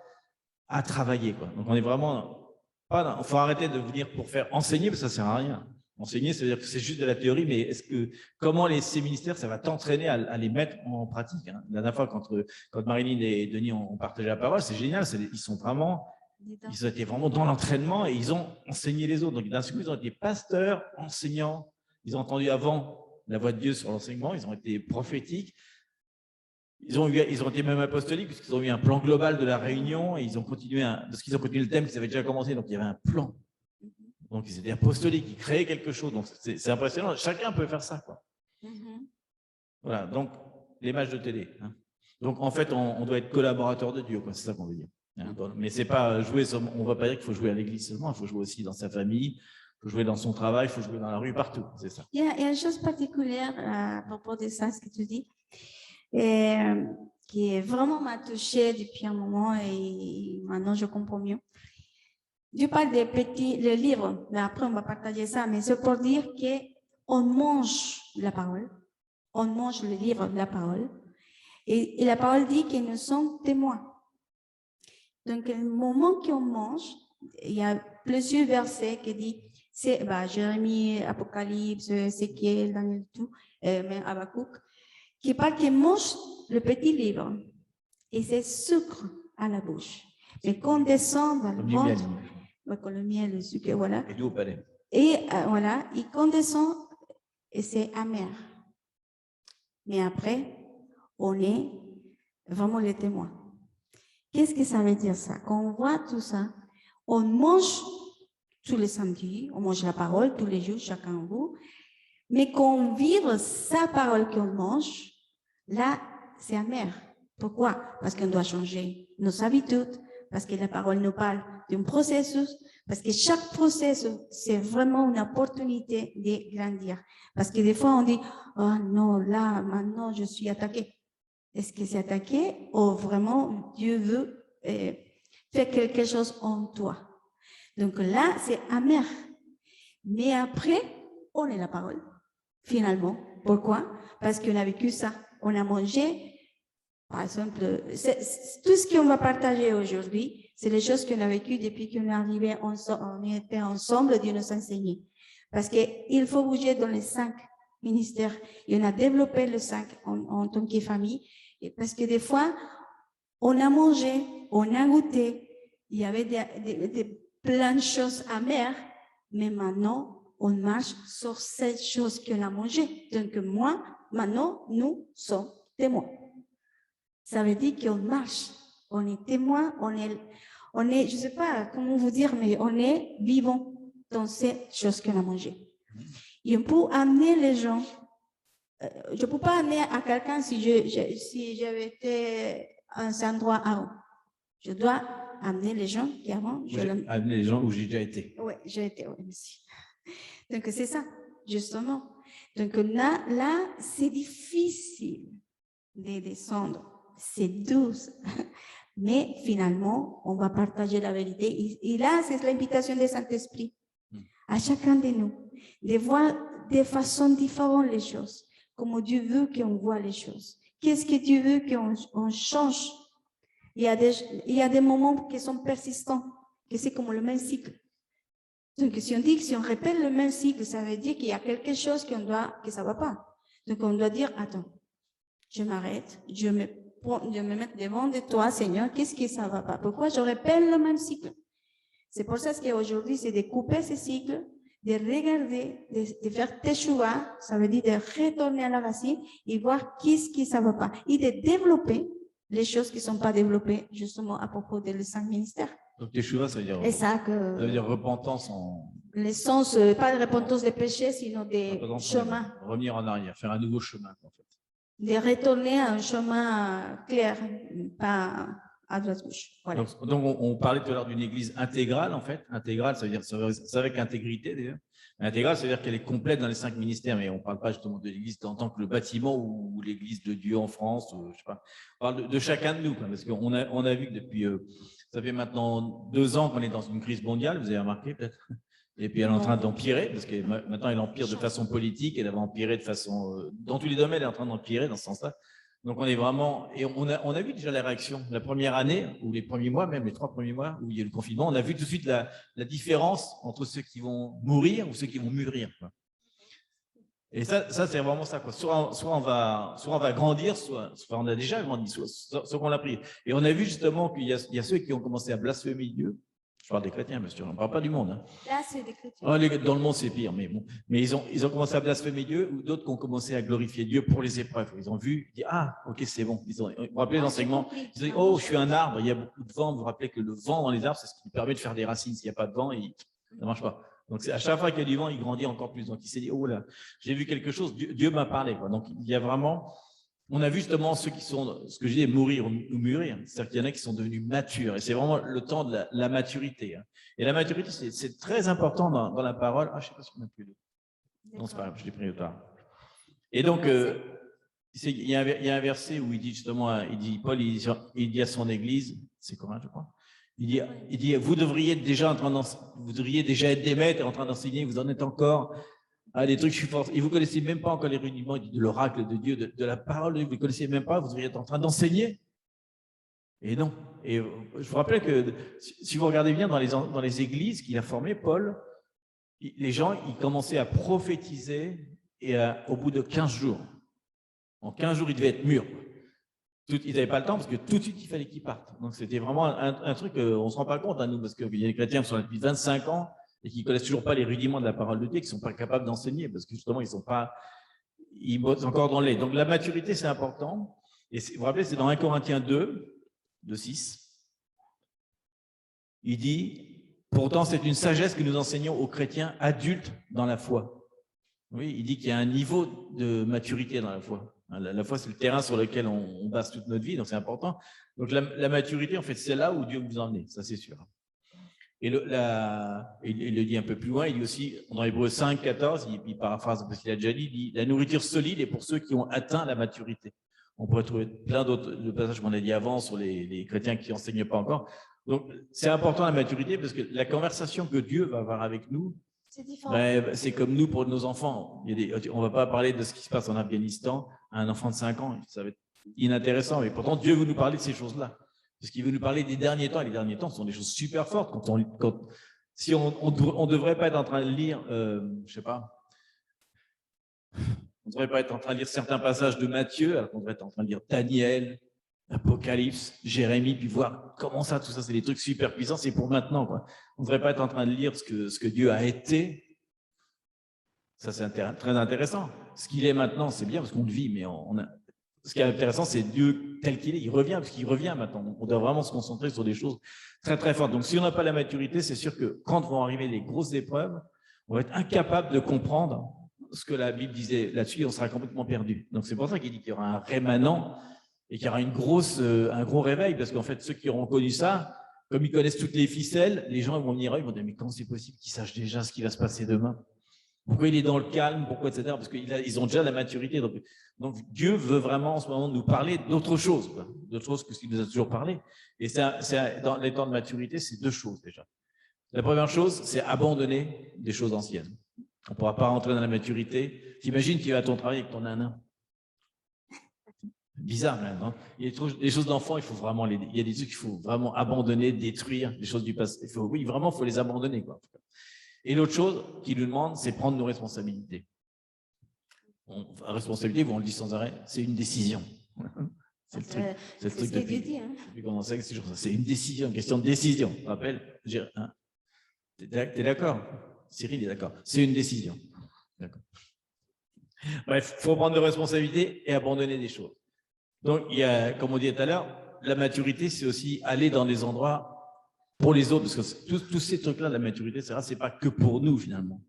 à travailler, quoi? Donc, on est vraiment pas. Il faut arrêter de venir pour faire enseigner, parce que ça ne sert à rien. Enseigner, ça veut dire que c'est juste de la théorie, mais comment ces ministères, ça va t'entraîner à les mettre en pratique, hein. La dernière fois, quand Marilyn et Denis ont partagé la parole, c'est génial, ils ont été vraiment dans l'entraînement et ils ont enseigné les autres. Donc, d'un seul coup, ils ont été pasteurs, enseignants, ils ont entendu avant la voix de Dieu sur l'enseignement, ils ont été prophétiques, ils ont été même apostoliques, puisqu'ils ont eu un plan global de la réunion et ils ont continué le thème qui avait déjà commencé, donc il y avait un plan. Donc, ils étaient apostoliques, ils créaient quelque chose. Donc, c'est impressionnant. Chacun peut faire ça, quoi. Voilà. Donc, les matchs de télé, hein. Donc, en fait, on doit être collaborateur de Dieu, quoi. C'est ça qu'on veut dire. Mais c'est pas jouer, on ne va pas dire qu'il faut jouer à l'église seulement, il faut jouer aussi dans sa famille, il faut jouer dans son travail, il faut jouer dans la rue, partout, c'est ça. Il y a une chose particulière à propos de ça, ce que tu dis, qui vraiment m'a touchée depuis un moment et maintenant je comprends mieux. Dieu parle des petits, le livre, mais après on va partager ça, mais c'est pour dire qu'on mange la parole, on mange le livre de la parole, et la parole dit que nous sommes témoins. Donc, le moment qu'on mange, il y a plusieurs versets qui disent, c'est Jérémie, Apocalypse, Ézéchiel, Daniel, tout, même Habakkuk, qui parle qu'on mange le petit livre, et c'est sucre à la bouche. Mais qu'on descend dans le ventre, comme le miel, le sucre, voilà. Et au palais. Et voilà, et qu'on descend, et c'est amer. Mais après, on est vraiment les témoins. Qu'est-ce que ça veut dire ça? Quand on voit tout ça, on mange tous les samedis, on mange la parole tous les jours, chacun de vous, mais quand on vit sa parole qu'on mange, là, c'est amer. Pourquoi? Parce qu'on doit changer nos habitudes, parce que la parole nous parle d'un processus, parce que chaque processus, c'est vraiment une opportunité de grandir. Parce que des fois, on dit, oh non, là, maintenant, je suis attaqué. Est-ce que c'est attaqué ou vraiment Dieu veut faire quelque chose en toi? Donc là, c'est amer. Mais après, on est la parole, finalement. Pourquoi? Parce qu'on a vécu ça. On a mangé, par exemple, tout ce qu'on va partager aujourd'hui, c'est les choses qu'on a vécues depuis qu'on est arrivé, on était ensemble, Dieu nous a enseigné. Parce qu'il faut bouger dans les 5 ministères. Et on a développé le 5 en tant que famille. Et parce que des fois, on a mangé, on a goûté, il y avait plein de choses amères, mais maintenant, on marche sur cette chose qu'on a mangée. Donc moi, maintenant, nous sommes témoins. Ça veut dire qu'on marche, on est témoin, on est, je ne sais pas comment vous dire, mais on est vivant dans cette chose qu'on a mangée. Et on peut amener les gens. Je ne peux pas amener à quelqu'un si j'avais été à un endroit avant. Je dois amener les gens qui avant. Amener les gens où j'ai déjà été. Oui, j'ai été, oui, merci. Donc, c'est ça, justement. Donc, là c'est difficile de descendre. C'est douce. Mais finalement, on va partager la vérité. Et là, c'est l'invitation du Saint-Esprit à chacun de nous de voir de façon différente les choses. Comment Dieu veut qu'on voit les choses. Qu'est-ce que Dieu veut qu'on change? Il y a des moments qui sont persistants, que c'est comme le même cycle. Donc, si on dit que si on répète le même cycle, ça veut dire qu'il y a quelque chose que ça ne va pas. Donc, on doit dire, attends, je m'arrête, je me mets devant de toi, Seigneur, qu'est-ce que ça ne va pas? Pourquoi je répète le même cycle? C'est pour ça qu'aujourd'hui, c'est de couper ce cycle, de regarder, de faire teshuva, ça veut dire de retourner à la racine et voir qu'est-ce qui ça va pas. Et de développer les choses qui ne sont pas développées, justement, à propos des 5 ministères. Donc, teshuva, ça veut dire, ça veut dire repentance en... L'essence, pas de repentance des péchés, sinon des chemins. Revenir en arrière, faire un nouveau chemin, en fait. De retourner à un chemin clair, pas à droite-gauche. Voilà. Donc, on parlait tout à l'heure d'une église intégrale, en fait. Intégrale, ça veut dire, c'est avec intégrité, d'ailleurs. Intégrale, ça veut dire qu'elle est complète dans les 5 ministères, mais on ne parle pas justement de l'église en tant que le bâtiment ou l'église de Dieu en France, ou, je sais pas. On parle de chacun de nous, quoi, parce qu'on a vu que depuis, ça fait maintenant 2 ans qu'on est dans une crise mondiale, vous avez remarqué peut-être. Et puis elle est en train d'empirer, parce que maintenant elle empire de façon politique, elle avait empiré de façon... dans tous les domaines, elle est en train d'empirer dans ce sens-là. Donc on est vraiment... Et on a vu déjà les réactions. La première année, ou les premiers mois, même les 3 premiers mois, où il y a eu le confinement, on a vu tout de suite la différence entre ceux qui vont mourir ou ceux qui vont mûrir, quoi. Et ça c'est vraiment ça, quoi. Soit on va grandir, soit on a déjà grandi, soit qu'on l'a pris. Et on a vu justement qu'il y a ceux qui ont commencé à blasphémer Dieu. Je parle des chrétiens, bien sûr, on ne parle pas du monde. Hein. Là, c'est des chrétiens. Dans le monde, c'est pire, mais bon. Mais ils ont commencé à blasphémer Dieu, ou d'autres qui ont commencé à glorifier Dieu pour les épreuves. Ils ont vu, ils disent, ah, ok, c'est bon. Vous vous rappelez l'enseignement? Ils ont dit, oh, je suis un arbre, il y a beaucoup de vent. Vous vous rappelez que le vent dans les arbres, c'est ce qui nous permet de faire des racines. S'il n'y a pas de vent, ça ne marche pas. Donc, à chaque fois qu'il y a du vent, il grandit encore plus. Donc, il s'est dit, oh là, j'ai vu quelque chose, Dieu m'a parlé, quoi. Donc, il y a vraiment on a vu justement ceux qui sont, ce que je dis, mourir ou mûrir. C'est-à-dire qu'il y en a qui sont devenus matures. Et c'est vraiment le temps de la maturité. Et la maturité, c'est très important dans la parole. Ah, je ne sais pas si on a plus de... Non, c'est pas grave, je l'ai pris au tard. Et donc, il y a un verset où il dit justement, Paul, il dit à son église, c'est Corinth, je crois, il dit, vous devriez déjà être des maîtres en train d'enseigner, vous en êtes encore à des trucs, je suis fort. Et vous ne connaissez même pas encore les rudiments de l'oracle de Dieu, de la parole de Dieu, vous ne connaissez même pas, vous devriez être en train d'enseigner. Et non. Et je vous rappelle que si vous regardez bien dans les églises qu'il a formées, Paul, les gens, ils commençaient à prophétiser et au bout de 15 jours. En 15 jours, ils devaient être mûrs. Ils n'avaient pas le temps parce que tout de suite, il fallait qu'ils partent. Donc, c'était vraiment un truc qu'on ne se rend pas compte à nous parce qu'il y a des chrétiens qui sont là depuis 25 ans et qui ne connaissent toujours pas les rudiments de la parole de Dieu, qui ne sont pas capables d'enseigner parce que justement, ils bossent encore dans le lait. Donc, la maturité, c'est important. Et vous vous rappelez, c'est dans 1 Corinthiens 2, 6. Il dit, pourtant, c'est une sagesse que nous enseignons aux chrétiens adultes dans la foi. Oui, il dit qu'il y a un niveau de maturité dans la foi. La foi, c'est le terrain sur lequel on base toute notre vie, donc c'est important. Donc, la maturité, en fait, c'est là où Dieu vous emmène, ça c'est sûr. Et il le dit un peu plus loin, il dit aussi, dans Hébreux 5, 14, il paraphrase parce qu'il a déjà dit, il dit, la nourriture solide est pour ceux qui ont atteint la maturité. On pourrait trouver plein d'autres passages qu'on a dit avant sur les chrétiens qui n'enseignent pas encore. Donc, c'est important la maturité parce que la conversation que Dieu va avoir avec nous, c'est comme nous pour nos enfants. On ne va pas parler de ce qui se passe en Afghanistan à un enfant de 5 ans. Ça va être inintéressant. Mais pourtant, Dieu veut nous parler de ces choses-là. Parce qu'il veut nous parler des derniers temps. Et les derniers temps sont des choses super fortes. Si on ne devrait pas être en train de lire, je ne sais pas, on ne devrait pas être en train de lire certains passages de Matthieu, alors qu'on devrait être en train de lire Daniel, Apocalypse, Jérémie, puis voir comment ça, tout ça, c'est des trucs super puissants, c'est pour maintenant, quoi. On ne devrait pas être en train de lire ce que Dieu a été. Ça, c'est très intéressant. Ce qu'il est maintenant, c'est bien parce qu'on le vit, mais ce qui est intéressant, c'est Dieu tel qu'il est. Il revient parce qu'il revient maintenant. On doit vraiment se concentrer sur des choses très, très fortes. Donc, si on n'a pas la maturité, c'est sûr que quand vont arriver les grosses épreuves, on va être incapable de comprendre ce que la Bible disait là-dessus, on sera complètement perdu. Donc, c'est pour ça qu'il dit qu'il y aura un rémanent et qu'il y aura un gros réveil, parce qu'en fait, ceux qui auront connu ça, comme ils connaissent toutes les ficelles, les gens vont venir, ils vont dire, mais comment c'est possible qu'ils sachent déjà ce qui va se passer demain? Pourquoi il est dans le calme? Pourquoi, etc. Parce qu'ils ont déjà la maturité. Donc, Dieu veut vraiment, en ce moment, nous parler d'autre chose que ce qu'il nous a toujours parlé. Et dans les temps de maturité, c'est 2 choses déjà. La première chose, c'est abandonner des choses anciennes. On ne pourra pas rentrer dans la maturité. T'imagines qu'il va à ton travail avec ton nanin. Bizarre même, hein. Il y a des choses d'enfants, il y a des trucs qu'il faut vraiment abandonner, détruire, des choses du passé. Il faut les abandonner, quoi. Et l'autre chose qu'il nous demande, c'est prendre nos responsabilités. La responsabilité, on le dit sans arrêt, c'est une décision. C'est le truc depuis qu'on en sait, c'est une décision, une question de décision. Tu te rappelles? Hein? T'es d'accord? Cyril est d'accord. C'est une décision. D'accord. Bref, il faut prendre nos responsabilités et abandonner des choses. Donc, il y a, comme on dit tout à l'heure, la maturité, c'est aussi aller dans des endroits pour les autres, parce que tous ces trucs-là, la maturité, c'est pas que pour nous, finalement.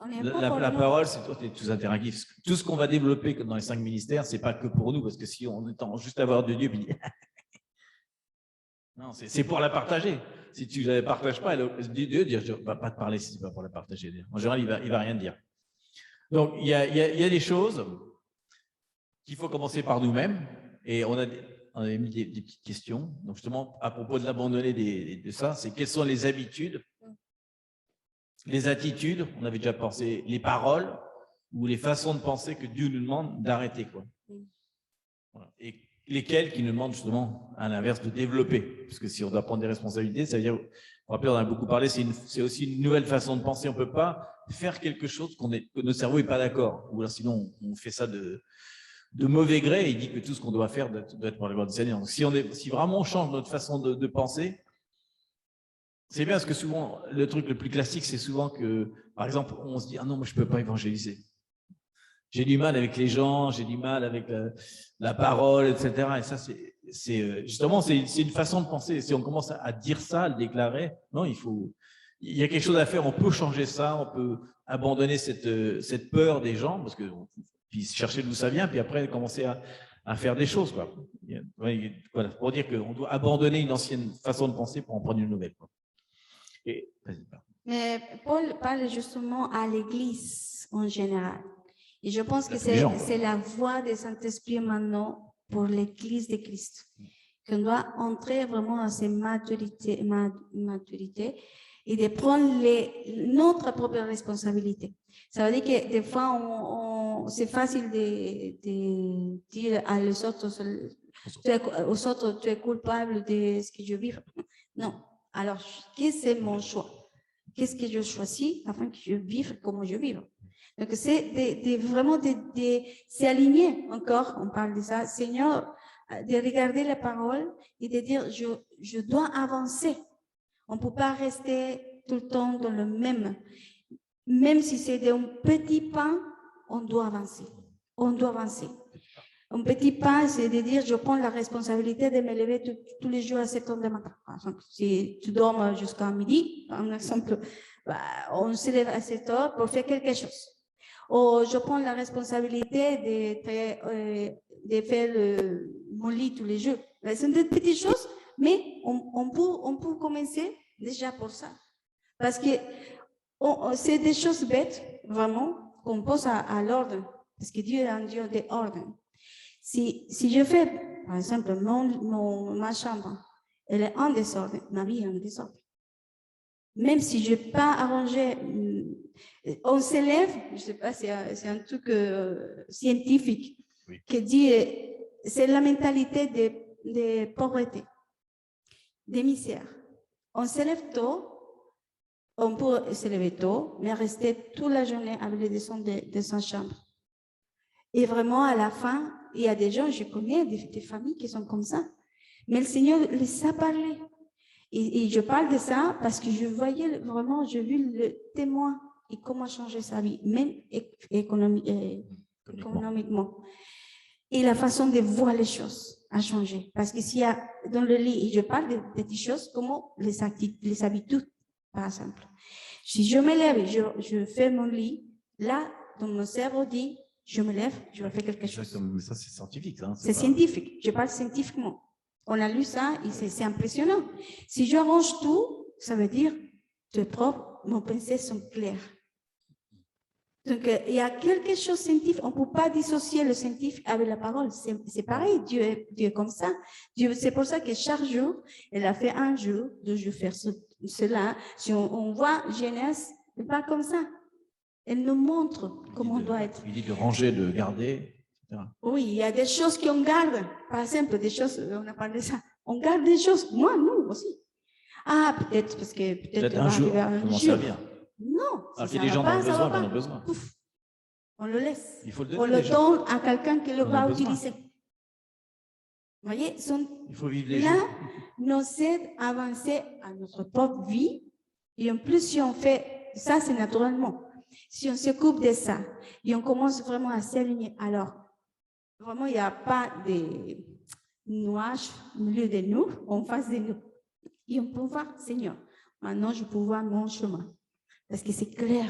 La parole, c'est toi, tu es tous interactifs. Tout ce qu'on va développer dans les 5 ministères, c'est pas que pour nous, parce que si on attend juste à avoir de Dieu, puis non, c'est pour la partager. Si tu ne la partages pas, Dieu dit, je ne vais pas te parler si ce n'est pas pour la partager. En général, il va rien dire. Donc, il y a des choses qu'il faut commencer par nous-mêmes, et on a mis des petites questions. Donc, justement, à propos de l'abandonner de ça, c'est quelles sont les habitudes, les attitudes, on avait déjà pensé, les paroles ou les façons de penser que Dieu nous demande d'arrêter, quoi. Voilà. Et lesquelles qui nous demandent justement, à l'inverse, de développer. Parce que si on doit prendre des responsabilités, ça veut dire, on en a beaucoup parlé, c'est aussi une nouvelle façon de penser. On ne peut pas faire quelque chose que notre cerveau n'est pas d'accord. Ou alors sinon, on fait ça de mauvais gré et il dit que tout ce qu'on doit faire doit être pour la gloire du Seigneur. Donc, si vraiment on change notre façon de penser, c'est bien parce que souvent, le truc le plus classique, c'est souvent que, par exemple, on se dit « Ah non, moi je ne peux pas évangéliser. J'ai du mal avec les gens, j'ai du mal avec la parole, etc. » Et ça, justement, c'est une façon de penser. Si on commence à dire ça, à le déclarer, non, il y a quelque chose à faire. On peut changer ça, on peut abandonner cette peur des gens, parce que puis chercher d'où ça vient, puis après commencer à faire des choses, quoi. Voilà, pour dire qu'on doit abandonner une ancienne façon de penser pour en prendre une nouvelle, quoi. Et, vas-y, pardon. Mais Paul parle justement à l'Église en général. Et je pense que Les gens. c'est la voie des Saint-Esprit maintenant pour l'Église de Christ. Qu'on doit entrer vraiment dans ces maturités et de prendre notre propre responsabilité. Ça veut dire que des fois, c'est facile de dire à les autres, tu es coupable de ce que je vis. Non. Alors, qu'est-ce que c'est mon choix? Qu'est-ce que je choisis afin que je vive comme je vis? Donc, c'est vraiment s'aligner encore, on parle de ça, Seigneur, de regarder la parole et de dire, je dois avancer. On ne peut pas rester tout le temps dans le même si c'est d'un petit pas, on doit avancer. On doit avancer. Un petit pas, c'est de dire, je prends la responsabilité de me lever tous les jours à 7 heures du matin. Par exemple, si tu dors jusqu'à midi, par exemple, on se lève à 7 heures pour faire quelque chose. Ou je prends la responsabilité de faire mon lit tous les jours. C'est des petites choses, mais on peut commencer déjà pour ça. Parce que c'est des choses bêtes, vraiment, qu'on pose à l'ordre. Parce que Dieu est un Dieu d'ordre. Si je fais, par exemple, ma chambre, elle est en désordre, ma vie est en désordre. Même si je n'ai pas arrangé, on s'élève, je ne sais pas, c'est un truc scientifique, oui, qui dit, c'est la mentalité de pauvreté, de misère. On s'élève tôt, on peut s'élever tôt, mais rester toute la journée avec les descentes de sa chambre. Et vraiment, à la fin, il y a des gens, je connais des familles qui sont comme ça, mais le Seigneur les a parlé. Et je parle de ça parce que je voyais vraiment, j'ai vu le témoin et comment changer sa vie, même économiquement. Et la façon de voir les choses a changé. Parce que s'il y a dans le lit, et je parle de petites choses, comme les habitudes, par exemple. Si je me lève et je fais mon lit, là, dans mon cerveau dit, je me lève, je vais faire quelque chose. Mais ça, c'est scientifique. Hein, c'est scientifique, je parle scientifiquement. On a lu ça et c'est impressionnant. Si je range tout, ça veut dire que mes pensées sont claires. Donc, il y a quelque chose de scientifique. On ne peut pas dissocier le scientifique avec la parole. C'est pareil, Dieu est comme ça. C'est pour ça que chaque jour, il a fait un jour, 2 jours faire cela. Si on voit Genèse, ce n'est pas comme ça. Elle nous montre comment on doit être. Il dit de ranger, de garder. Oui, il y a des choses qu'on garde. Par exemple, des choses, on a parlé de ça. On garde des choses. Moi, nous aussi. Ah, peut-être, parce que peut-être un jour. Comment servir? Non. Si les gens en ont besoin, on en a besoin. Pouf, on le laisse. Il faut le donner, on le donne à quelqu'un qui le va utiliser. Vous voyez, il faut vivre les là, jours. nous aide à avancer à notre propre vie. Et en plus, si on fait ça, c'est naturellement. Si on se coupe de ça et on commence vraiment à s'aligner, alors, vraiment, il n'y a pas de nuages au milieu de nous, en face de nous. Et on peut voir, Seigneur, maintenant je peux voir mon chemin. Parce que c'est clair,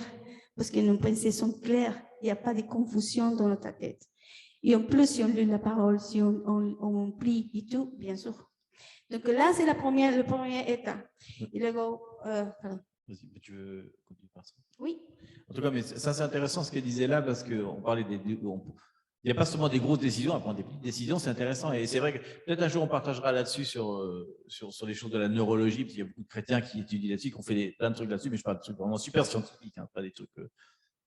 parce que nos pensées sont claires, il n'y a pas de confusion dans notre tête. Et en plus, si on lit la parole, si on prie et tout, bien sûr. Donc là, c'est le premier état. Et là, Vas-y, tu veux continuer par ça? Oui. En tout cas, mais ça, c'est intéressant ce qu'elle disait là, parce qu'on parlait il n'y a pas seulement des grosses décisions, à prendre des petites décisions, c'est intéressant. Et c'est vrai que peut-être un jour, on partagera là-dessus sur les choses de la neurologie, parce qu'il y a beaucoup de chrétiens qui étudient là-dessus, qui ont fait plein de trucs là-dessus, mais je parle de trucs vraiment super scientifiques, hein, pas des trucs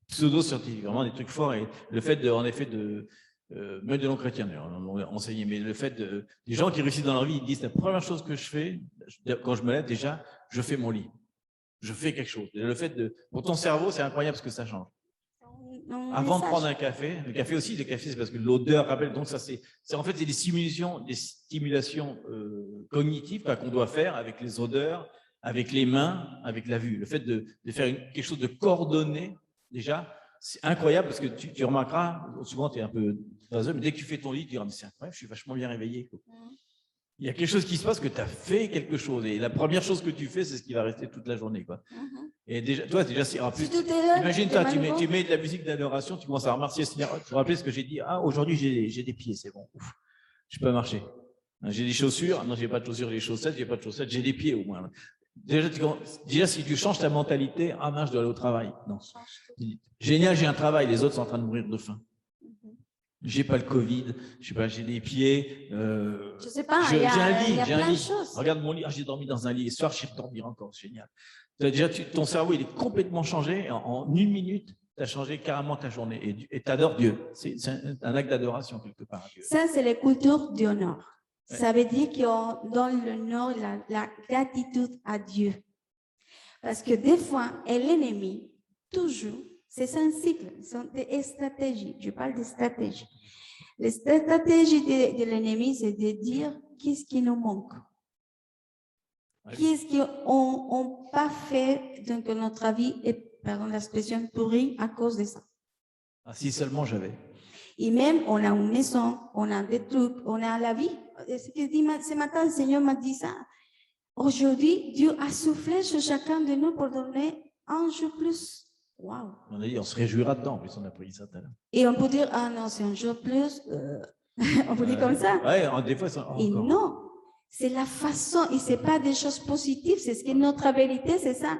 pseudo-scientifiques, vraiment des trucs forts. Et le fait, en effet, même de non-chrétiens d'ailleurs, on l'a enseigné, mais le fait des gens qui réussissent dans leur vie, ils disent la première chose que je fais, quand je me lève, déjà, je fais mon lit. Je fais quelque chose. Et le fait pour ton cerveau, c'est incroyable ce que ça change. Avant de prendre un café, le café c'est parce que l'odeur rappelle, donc ça c'est en fait c'est des stimulations cognitives qu'on doit faire avec les odeurs, avec les mains, avec la vue. Le fait de faire quelque chose de coordonné, déjà, c'est incroyable parce que tu remarqueras, souvent tu es un peu vaseux, mais dès que tu fais ton lit, tu dis, mais c'est incroyable, je suis vachement bien réveillé. il y a quelque chose qui se passe, que tu as fait quelque chose. Et la première chose que tu fais, c'est ce qui va rester toute la journée, quoi. Et déjà, toi, en plus, imagine-toi, tu mets de la musique d'adoration, tu commences à remercier le Seigneur. Tu te rappelles ce que j'ai dit? Ah, aujourd'hui, j'ai des pieds, c'est bon. Ouf, je peux marcher. J'ai des chaussures. Non, j'ai pas de chaussures, j'ai des chaussettes, j'ai pas de chaussettes, j'ai des pieds au moins. Déjà, si tu changes ta mentalité, ah mince, je dois aller au travail. Non. Génial, j'ai un travail, les autres sont en train de mourir de faim. J'ai pas le Covid, je sais pas, j'ai des pieds. Je sais pas, j'ai un lit, j'ai plein de choses. Regarde mon lit, j'ai dormi dans un lit. Et ce soir, je vais dormir encore, c'est génial. Déjà, ton cerveau, il est complètement changé. En 1 minute, tu as changé carrément ta journée. Et tu adores Dieu. C'est un acte d'adoration quelque part à Dieu. Ça, c'est la culture d'honneur. Ouais. Ça veut dire qu'on donne l'honneur, la gratitude à Dieu. Parce que des fois, l'ennemi, toujours, c'est un cycle, ce sont des stratégies. Je parle de stratégies. Les stratégies de l'ennemi, c'est de dire qu'est-ce qui nous manque. Qu'est-ce qu'on n'a pas fait, donc notre vie est, pardon l'expression, pourrie à cause de ça. Ah, si seulement j'avais. Et même, on a une maison, on a des trucs, on a la vie. Ce matin, le Seigneur m'a dit ça. Aujourd'hui, Dieu a soufflé sur chacun de nous pour donner un jour plus. Wow. On se réjouira dedans, en plus on a pris ça tout à l'heure. Et on peut dire, ah non, c'est un jour plus. On peut dire comme ça. Oui, des fois, et non, c'est la façon, et ce n'est pas des choses positives, c'est ce que notre vérité, c'est ça.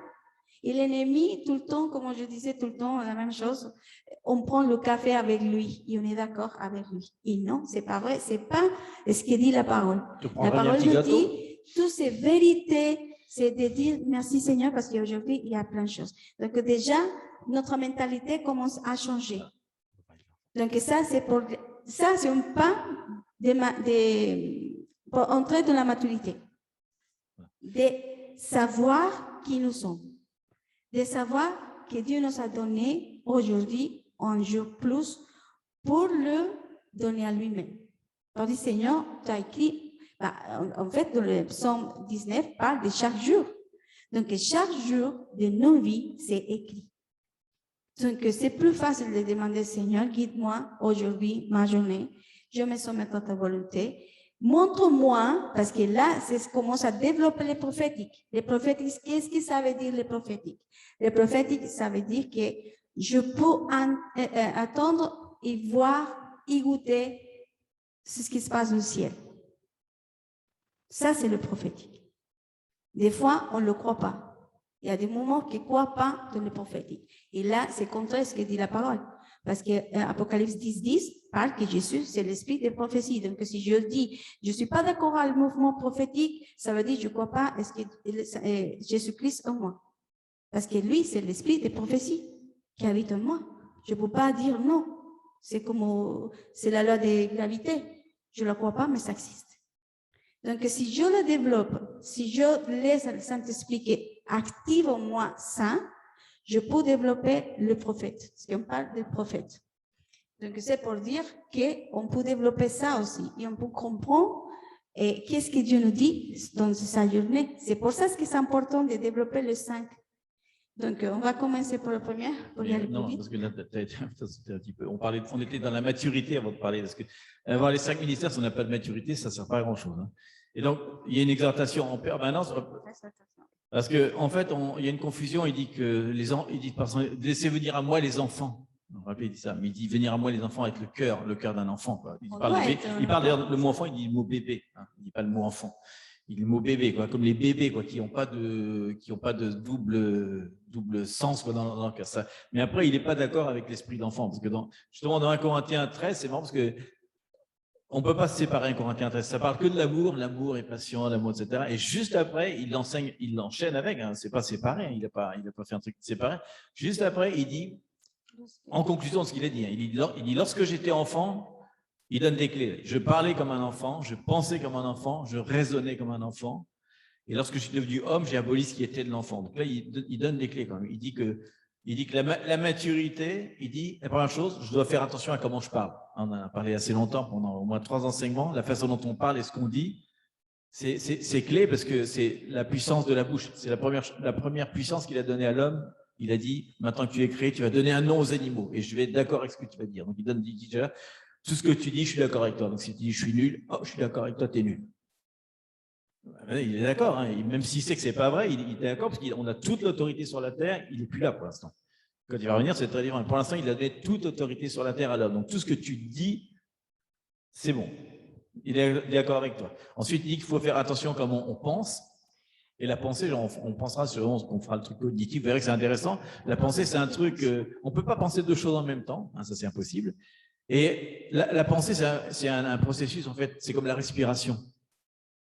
Et l'ennemi, tout le temps, comme je disais tout le temps, la même chose, on prend le café avec lui et on est d'accord avec lui. Et non, c'est pas vrai, c'est pas ce que dit la parole. La parole nous dit, toutes ces vérités, c'est de dire merci Seigneur parce qu'aujourd'hui, il y a plein de choses. Donc déjà, notre mentalité commence à changer. Donc ça, c'est un pas pour entrer dans la maturité. De savoir qui nous sommes. De savoir que Dieu nous a donné aujourd'hui un jour plus pour le donner à lui-même. Tandis Seigneur, tu as écrit, en fait, dans le psaume 19, parle de chaque jour. Donc, chaque jour de nos vies, c'est écrit. Donc, c'est plus facile de demander, Seigneur, guide-moi aujourd'hui ma journée. Je me soumets à ta volonté. Montre-moi, parce que là, c'est commence à développer les prophétiques. Les prophétiques, qu'est-ce que ça veut dire les prophétiques? Les prophétiques, ça veut dire que je peux attendre et voir et goûter ce qui se passe au ciel. Ça, c'est le prophétique. Des fois, on ne le croit pas. Il y a des moments qu'on ne croit pas dans le prophétique. Et là, c'est contraire à ce que dit la parole. Parce que Apocalypse 10 parle que Jésus, c'est l'esprit des prophéties. Donc, si je dis, je ne suis pas d'accord avec le mouvement prophétique, ça veut dire que je ne crois pas à ce que Jésus-Christ en moi. Parce que lui, c'est l'esprit des prophéties qui habite en moi. Je ne peux pas dire non. C'est la loi de gravité. Je ne la crois pas, mais ça existe. Donc, si je le développe, si je laisse le Saint-Esprit qui active en moi ça, je peux développer le prophète, parce qu'on parle de prophète. Donc, c'est pour dire qu'on peut développer ça aussi, et on peut comprendre qu'est-ce que Dieu nous dit dans sa journée. C'est pour ça que c'est important de développer le 5. Donc, on va commencer pour le premier. Non, parce que là, c'était un petit peu. On était dans la maturité avant de parler, parce que avoir les 5 ministères, si on n'a pas de maturité, ça ne sert pas à grand-chose. Hein. Et donc, il y a une exhortation en permanence. Parce qu'en fait, il y a une confusion. Il dit que laissez venir à moi les enfants. Il dit ça, mais il dit venir à moi les enfants avec le cœur d'un enfant. Quoi. Il parle d'ailleurs, le mot enfant, il dit le mot bébé. Hein, il ne dit pas le mot enfant. Il dit le mot bébé, quoi, comme les bébés, quoi, qui n'ont pas de double sens quoi, dans le cœur. Mais après, il n'est pas d'accord avec l'esprit d'enfant. Parce que justement, dans 1 Corinthiens 13, c'est marrant parce que on ne peut pas se séparer 1 Corinthiens 13. Ça parle que de l'amour est patient, l'amour, etc. Et juste après, il l'enchaîne avec. Hein, c'est pas séparé. Hein, il n'a pas fait un truc séparé. Juste après, il dit, en conclusion de ce qu'il a dit, hein, il dit lorsque j'étais enfant, il donne des clés. Je parlais comme un enfant, je pensais comme un enfant, je raisonnais comme un enfant. Et lorsque je suis devenu homme, j'ai aboli ce qui était de l'enfant. Donc là, il donne des clés quand même. Il dit que la maturité, il dit, la première chose, je dois faire attention à comment je parle. On en a parlé assez longtemps, pendant au moins 3 enseignements. La façon dont on parle et ce qu'on dit, c'est clé parce que c'est la puissance de la bouche. C'est la première puissance qu'il a donnée à l'homme. Il a dit, maintenant que tu es créé, tu vas donner un nom aux animaux. Et je vais être d'accord avec ce que tu vas dire. Donc, il dit déjà, tout ce que tu dis, je suis d'accord avec toi. Donc, si tu dis je suis nul, je suis d'accord avec toi, tu es nul. Il est d'accord, hein, même s'il sait que ce n'est pas vrai, il est d'accord parce qu'on a toute l'autorité sur la terre, il n'est plus là pour l'instant. Quand il va revenir, c'est très différent. Pour l'instant, il a donné toute autorité sur la terre à l'homme. Donc tout ce que tu dis, c'est bon. Il est d'accord avec toi. Ensuite, il dit qu'il faut faire attention à comment on pense. Et la pensée, genre, on pensera sur, on fera le truc cognitif, vous verrez que c'est intéressant. La pensée, c'est un truc, on ne peut pas penser deux choses en même temps, hein, ça c'est impossible. Et la pensée, c'est un processus, en fait, c'est comme la respiration.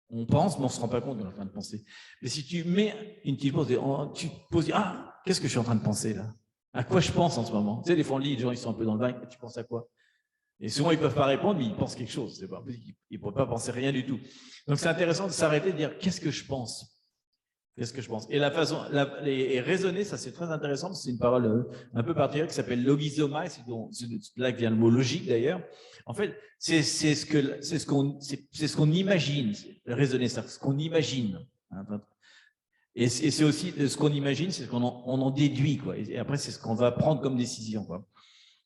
On pense, mais on ne se rend pas compte qu'on est en train de penser. Mais si tu mets une petite pause, tu te poses, ah, qu'est-ce que je suis en train de penser là? À quoi je pense en ce moment? Tu sais, des fois, on lit, les gens, ils sont un peu dans le bain, tu penses à quoi? Et souvent, ils ne peuvent pas répondre, mais ils pensent quelque chose. Ils ne peuvent pas penser rien du tout. Donc, c'est intéressant de s'arrêter, de dire, qu'est-ce que je pense? Qu'est-ce que je pense? Et la façon, et raisonner, ça c'est très intéressant, c'est une parole un peu particulière qui s'appelle logizomai, c'est là que vient le mot logique d'ailleurs. En fait, c'est ce qu'on imagine, raisonner ça, ce qu'on imagine. Et c'est aussi ce qu'on imagine, c'est ce qu'on en déduit, quoi. Et après, c'est ce qu'on va prendre comme décision, quoi.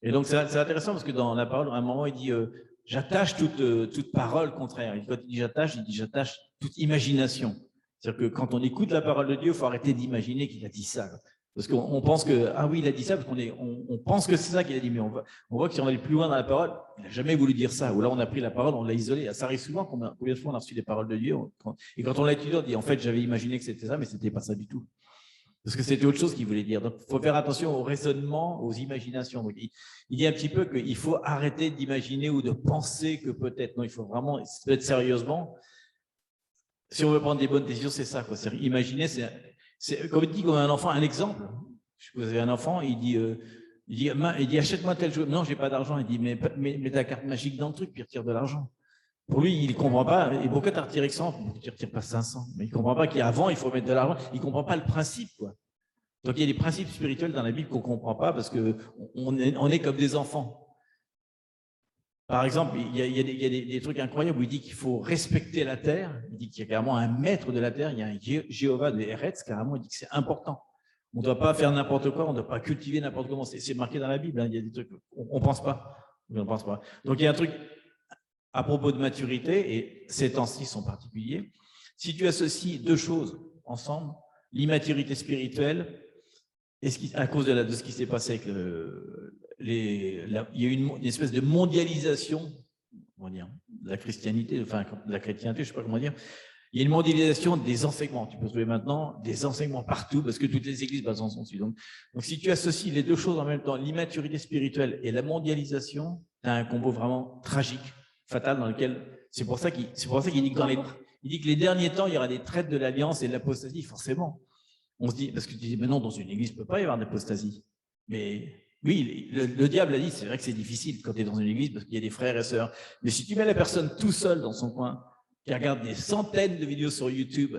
Et donc, c'est intéressant parce que dans la parole, à un moment, il dit j'attache toute parole contraire. Et quand il dit j'attache toute imagination. C'est-à-dire que quand on écoute la parole de Dieu, il faut arrêter d'imaginer qu'il a dit ça. Parce qu'on pense que, ah oui, il a dit ça, parce on pense que c'est ça qu'il a dit, mais on voit que si on va aller plus loin dans la parole, il n'a jamais voulu dire ça. Ou là, on a pris la parole, on l'a isolée. Ça arrive souvent, combien de fois on a reçu des paroles de Dieu, et quand on l'a étudié, on dit, en fait, j'avais imaginé que c'était ça, mais ce n'était pas ça du tout. Parce que c'était autre chose qu'il voulait dire. Donc, il faut faire attention au raisonnement, aux imaginations. Donc, il dit un petit peu qu'il faut arrêter d'imaginer ou de penser que peut-être. Non, il faut vraiment être sérieusement. Si on veut prendre des bonnes décisions, c'est ça, quoi. Imaginer, c'est comme il dit comme un enfant, un exemple. Vous avez un enfant, il dit achète-moi tel jeu. Non, j'ai pas d'argent. Il dit mets ta carte magique dans le truc, puis retire de l'argent. Pour lui, il ne comprend pas. Et pourquoi tu as retiré que 100? Pourquoi tu ne retires pas 500? Mais il ne comprend pas qu'avant, il faut mettre de l'argent. Il ne comprend pas le principe, quoi. Donc, il y a des principes spirituels dans la Bible qu'on ne comprend pas parce qu'on est comme des enfants. Par exemple, il y a des trucs incroyables où il dit qu'il faut respecter la terre. Il dit qu'il y a carrément un maître de la terre. Il y a un Jéhovah de Eretz, carrément. Il dit que c'est important. On ne doit pas faire n'importe quoi. On ne doit pas cultiver n'importe comment. C'est marqué dans la Bible. Hein. Il y a des trucs on ne pense pas. On pense pas. Donc, il y a un truc à propos de maturité, et ces temps-ci sont particuliers. Si tu associes deux choses ensemble, l'immaturité spirituelle, à cause de ce qui s'est passé avec il y a eu une espèce de mondialisation, on va dire, de la christianité, enfin de la chrétienté, je ne sais pas comment dire. Il y a une mondialisation des enseignements. Tu peux trouver maintenant des enseignements partout parce que toutes les églises s'en sont dessus. Donc, si tu associes les deux choses en même temps, l'immaturité spirituelle et la mondialisation, tu as un combo vraiment tragique, fatal, dans lequel c'est pour ça qu'il dit que les derniers temps, il y aura des traites de l'alliance et de l'apostasie, forcément. On se dit, parce que tu dis, mais non, dans une église, il ne peut pas y avoir d'apostasie. Mais oui, le diable a dit, c'est vrai que c'est difficile quand tu es dans une église parce qu'il y a des frères et sœurs. Mais si tu mets la personne tout seul dans son coin, qui regarde des centaines de vidéos sur YouTube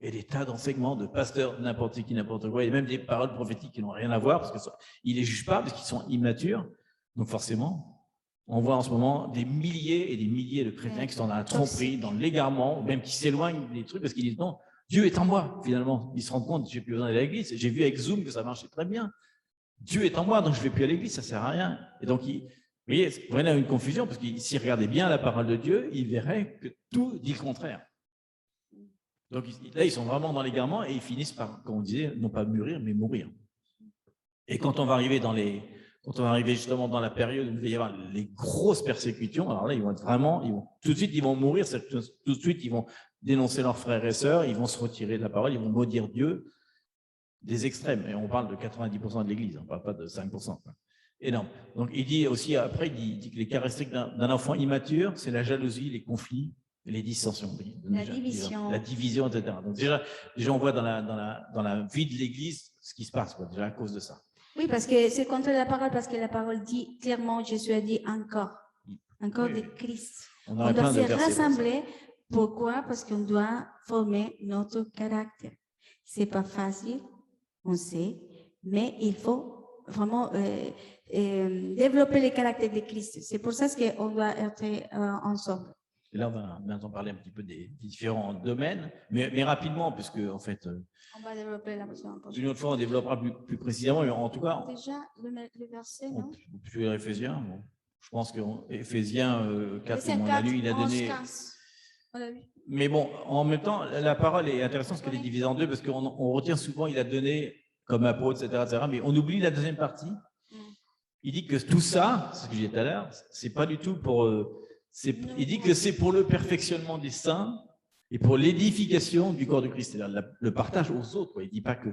et des tas d'enseignements de pasteurs, n'importe qui, n'importe quoi, et même des paroles prophétiques qui n'ont rien à voir, parce qu'ils ne les jugent pas, parce qu'ils sont immatures. Donc forcément, on voit en ce moment des milliers et des milliers de chrétiens qui sont dans la tromperie, dans l'égarement, ou même qui s'éloignent des trucs parce qu'ils disent non, Dieu est en moi, finalement. Ils se rendent compte, je n'ai plus besoin d'aller à l'église. J'ai vu avec Zoom que ça marchait très bien. Dieu est en moi, donc je ne vais plus à l'église, ça ne sert à rien. Et donc, vous voyez, il y a une confusion, parce que s'ils regardaient bien la parole de Dieu, ils verraient que tout dit le contraire. Donc là, ils sont vraiment dans l'égarement et ils finissent par, comme on disait, non pas mûrir, mais mourir. Et quand on va arriver justement dans la période où il va y avoir les grosses persécutions, alors là, ils vont être vraiment, tout de suite, ils vont mourir, tout de suite, ils vont dénoncer leurs frères et sœurs, ils vont se retirer de la parole, ils vont maudire Dieu, des extrêmes. Et on parle de 90% de l'Église, on ne parle pas de 5%. Énorme. Donc, il dit aussi, après, il dit que les caractéristiques d'un enfant immature, c'est la jalousie, les conflits, les dissensions. La division, etc. Donc, déjà on voit dans la vie de l'Église ce qui se passe, quoi, déjà à cause de ça. Oui, parce que c'est contre la parole, parce que la parole dit clairement, Jésus a dit encore oui. De Christ. On doit se rassembler. Pourquoi? Parce qu'on doit former notre caractère. C'est pas facile, on sait, mais il faut vraiment développer le caractère de Christ. C'est pour ça qu'on doit être ensemble. Et là, on va maintenant parler un petit peu des différents domaines, mais rapidement, puisque en fait, on va développer la prochaine. Une autre fois, on développera plus précisément, mais en tout cas. Déjà, le verset, non? On peut lire Éphésiens. Bon. Je pense qu'Éphésiens 4, on l'a lu, il a donné. On l'a vu. Mais bon, en même temps, la parole est intéressante parce qu'elle est divisée en deux, parce qu'on retient souvent, il a donné comme apôtre, etc., mais on oublie la deuxième partie. Il dit que tout ça, c'est ce que je disais tout à l'heure, c'est pas du tout pour... il dit que c'est pour le perfectionnement des saints et pour l'édification du corps de Christ, c'est-à-dire le partage aux autres. Quoi. Il ne dit pas que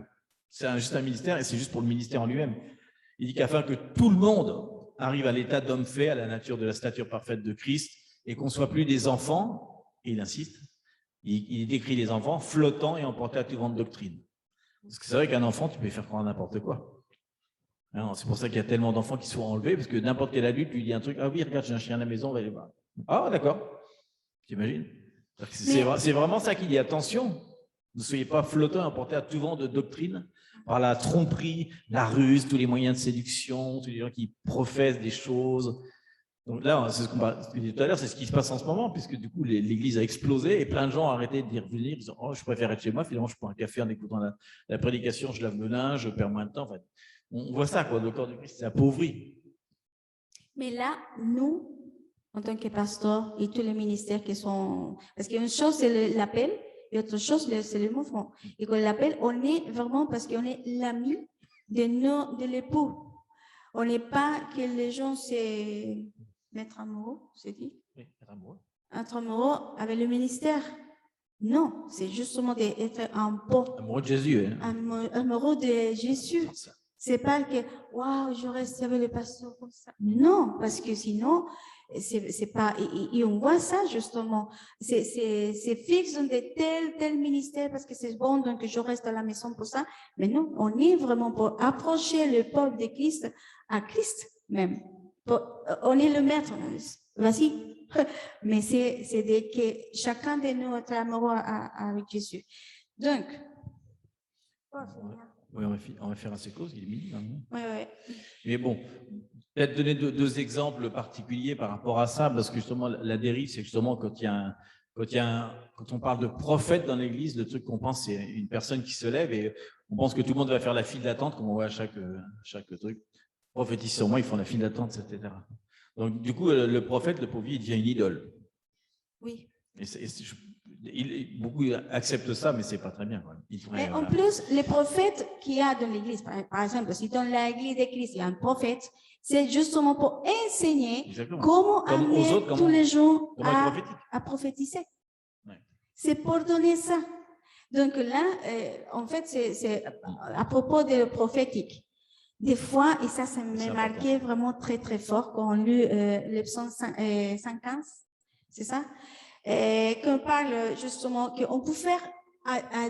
c'est juste un ministère et c'est juste pour le ministère en lui-même. Il dit qu'afin que tout le monde arrive à l'état d'homme fait, à la nature de la stature parfaite de Christ, et qu'on ne soit plus des enfants, et il insiste, il décrit les enfants flottants et emportés à tout vent de doctrine. Parce que c'est vrai qu'un enfant, tu peux faire croire n'importe quoi. C'est pour ça qu'il y a tellement d'enfants qui sont enlevés, parce que n'importe quel adulte lui dit un truc, ah oui, regarde, j'ai un chien à la maison, on va aller voir. Ah, d'accord. T'imagines? C'est vraiment ça qu'il dit. Attention, ne soyez pas flottants et emportés à tout vent de doctrine par la tromperie, la ruse, tous les moyens de séduction, tous les gens qui professent des choses. Donc là, c'est ce que dit tout à l'heure, c'est ce qui se passe en ce moment, puisque du coup, l'Église a explosé et plein de gens ont arrêté d'y revenir, disant « Oh, je préfère être chez moi, finalement, je prends un café en écoutant la prédication, je lave le linge, je perds moins de temps. » En fait, on voit ça, quoi, le corps de Christ s'est appauvri. Mais là, nous, en tant que pasteurs et tous les ministères qui sont... Parce qu'une chose, c'est l'appel, et autre chose, c'est le mouvement. Et quand l'appel, on est vraiment, parce qu'on est l'ami de l'époux. On n'est pas que les gens se mettent amoureux, c'est dit? Oui, être amoureux. Être amoureux avec le ministère. Non, c'est justement d'être un bon. Amoureux de Jésus. Hein. Amoureux de Jésus. C'est pas que, waouh, je reste avec le pasteur comme ça. Non, parce que sinon, c'est pas, et on voit ça justement. C'est fixe dans tel ministère parce que c'est bon, donc je reste à la maison pour ça. Mais non, on est vraiment pour approcher le peuple de Christ à Christ même. On est le maître. Vas-y. Mais c'est que chacun de nous est amoureux avec Jésus. Donc, oui, on va faire assez cause, il est midi. Oui. Mais bon, peut-être donner deux exemples particuliers par rapport à ça, parce que justement, la dérive, c'est justement quand on parle de prophète dans l'Église, le truc qu'on pense, c'est une personne qui se lève et on pense que tout le monde va faire la file d'attente, comme on voit à chaque truc. Prophétise sur moi, ils font la file d'attente, etc. Donc, du coup, le prophète, le pauvre, il devient une idole. Oui. Beaucoup acceptent ça, mais ce n'est pas très bien. Mais en plus, les prophètes qu'il y a dans l'Église, par exemple, si dans l'Église de Christ, il y a un prophète, c'est justement pour enseigner comment amener tous les gens à prophétiser. Ouais. C'est pour donner ça. Donc là, en fait, c'est à propos de prophétique. Des fois, et ça m'a marqué vraiment très, très fort quand on lit le psaume 115, c'est ça? Qu'on parle justement qu'on peut faire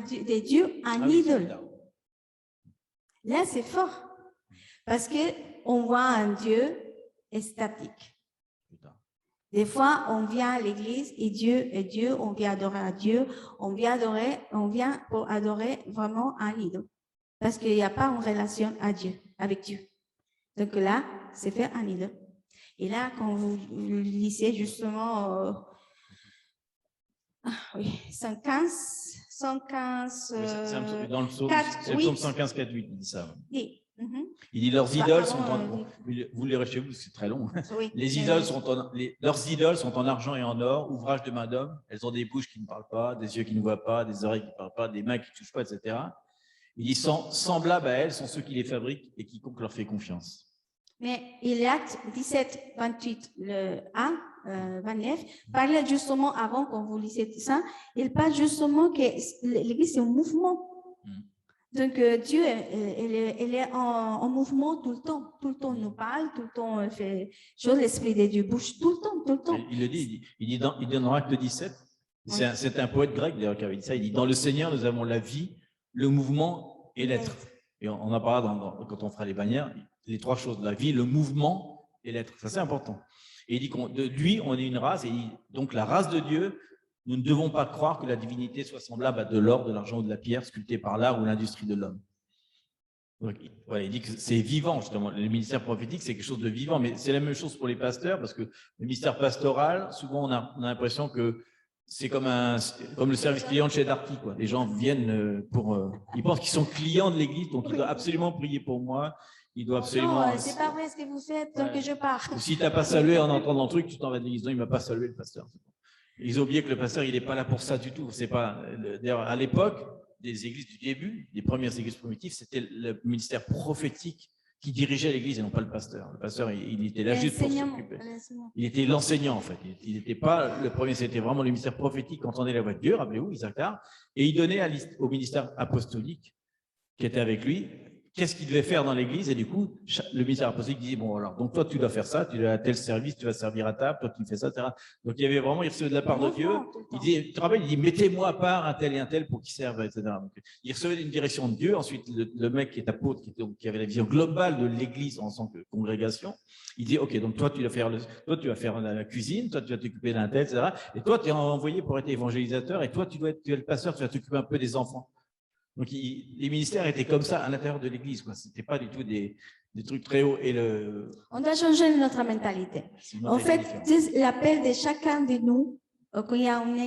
des dieux un idole. Là, c'est fort. Parce qu'on voit un Dieu statique. Des fois, on vient à l'église et Dieu est Dieu, on vient adorer à Dieu, on vient pour adorer vraiment un idole. Parce qu'il n'y a pas une relation avec Dieu. Donc là, c'est faire un idole. Et là, quand vous lisez justement... oui, 115. Dans le psaume, c'est le psaume 115, 4, 8, il dit ça. Oui. Il dit leurs idoles sont vous lirez chez vous, c'est très long. Oui. Leurs idoles sont en argent et en or, ouvrage de main d'homme. Elles ont des bouches qui ne parlent pas, des yeux qui ne voient pas, des oreilles qui ne parlent pas, des mains qui ne touchent pas, etc. Il dit semblables à elles sont ceux qui les fabriquent et quiconque leur fait confiance. Mais il acte 17, 28, le 1, 29, parlait justement, avant qu'on vous lisez ça, il parle justement que l'Église c'est un mouvement. Donc Dieu, il est en mouvement tout le temps. Tout le temps il nous parle, tout le temps fait chose, l'Esprit de Dieu bouge tout le temps. Il le dit, il dit dans Acte 17, c'est un poète grec d'ailleurs qui avait dit ça, il dit « Dans le Seigneur, nous avons la vie, le mouvement et l'être. » Et on en parlera quand on fera les bannières, les trois choses, la vie, le mouvement et l'être. Ça, c'est important. Et il dit de lui, on est une race, et donc la race de Dieu, nous ne devons pas croire que la divinité soit semblable à de l'or, de l'argent ou de la pierre sculptée par l'art ou l'industrie de l'homme. Voilà, il dit que c'est vivant, justement. Le ministère prophétique, c'est quelque chose de vivant, mais c'est la même chose pour les pasteurs, parce que le ministère pastoral, souvent, on a l'impression que c'est comme le service client de chez Darty, quoi. Les gens viennent ils pensent qu'ils sont clients de l'église, donc ils doivent absolument prier pour moi. Ils doivent absolument. Non, c'est pas vrai ce que vous faites, donc je pars. Si tu n'as pas salué en entendant le truc, tu t'en vas de l'église. Non, il ne m'a pas salué, le pasteur. Ils ont oublié que le pasteur, il n'est pas là pour ça du tout. C'est pas. D'ailleurs, à l'époque des églises du début, des premières églises primitives, c'était le ministère prophétique qui dirigeait l'église et non pas le pasteur. Le pasteur, il était là juste pour s'occuper. Il était l'enseignant, en fait. Il n'était pas le premier, c'était vraiment le ministère prophétique qui entendait la voix de Dieu, rappelez-vous, Isaac, et il donnait au ministère apostolique qui était avec lui qu'est-ce qu'il devait faire dans l'église. Et du coup, le ministère apostolique disait, bon, alors, donc toi, tu dois faire ça, tu dois à tel service, tu vas servir à table, toi, tu fais ça, etc. Donc, il y avait vraiment, il recevait de la part de Dieu. Il dit, tu te rappelles, il dit, mettez-moi à part un tel et un tel pour qu'ils servent, etc. Donc, il recevait une direction de Dieu. Ensuite, le mec qui est apôtre, qui avait la vision globale de l'église en tant que congrégation, il dit, OK, donc toi, tu vas faire la cuisine, toi, tu vas t'occuper d'un tel, etc. Et toi, tu es envoyé pour être évangélisateur, et toi, tu es le pasteur, tu vas t'occuper un peu des enfants. Donc, les ministères étaient comme ça à l'intérieur de l'Église. Ce n'était pas du tout des trucs très hauts. On doit changer notre mentalité. En fait, l'appel de chacun de nous, quand il y a un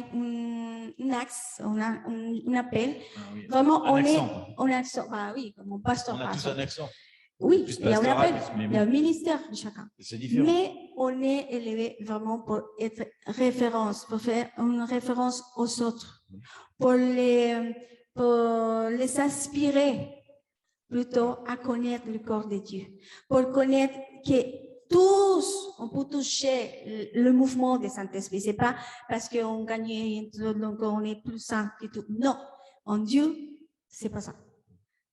axe, un appel, oui. vraiment, on est accent. Ah oui, comme mon pasteur. On a tous un accent. Oui, il y a un appel, il y a un ministère de chacun. C'est différent. Mais on est élevé vraiment pour être référence, pour faire une référence aux autres, pour les aspirer plutôt à connaître le corps de Dieu, pour connaître que tous, on peut toucher le mouvement du Saint-Esprit. C'est pas parce qu'on gagne, donc on est plus saint que tout. Non, en Dieu, c'est pas ça.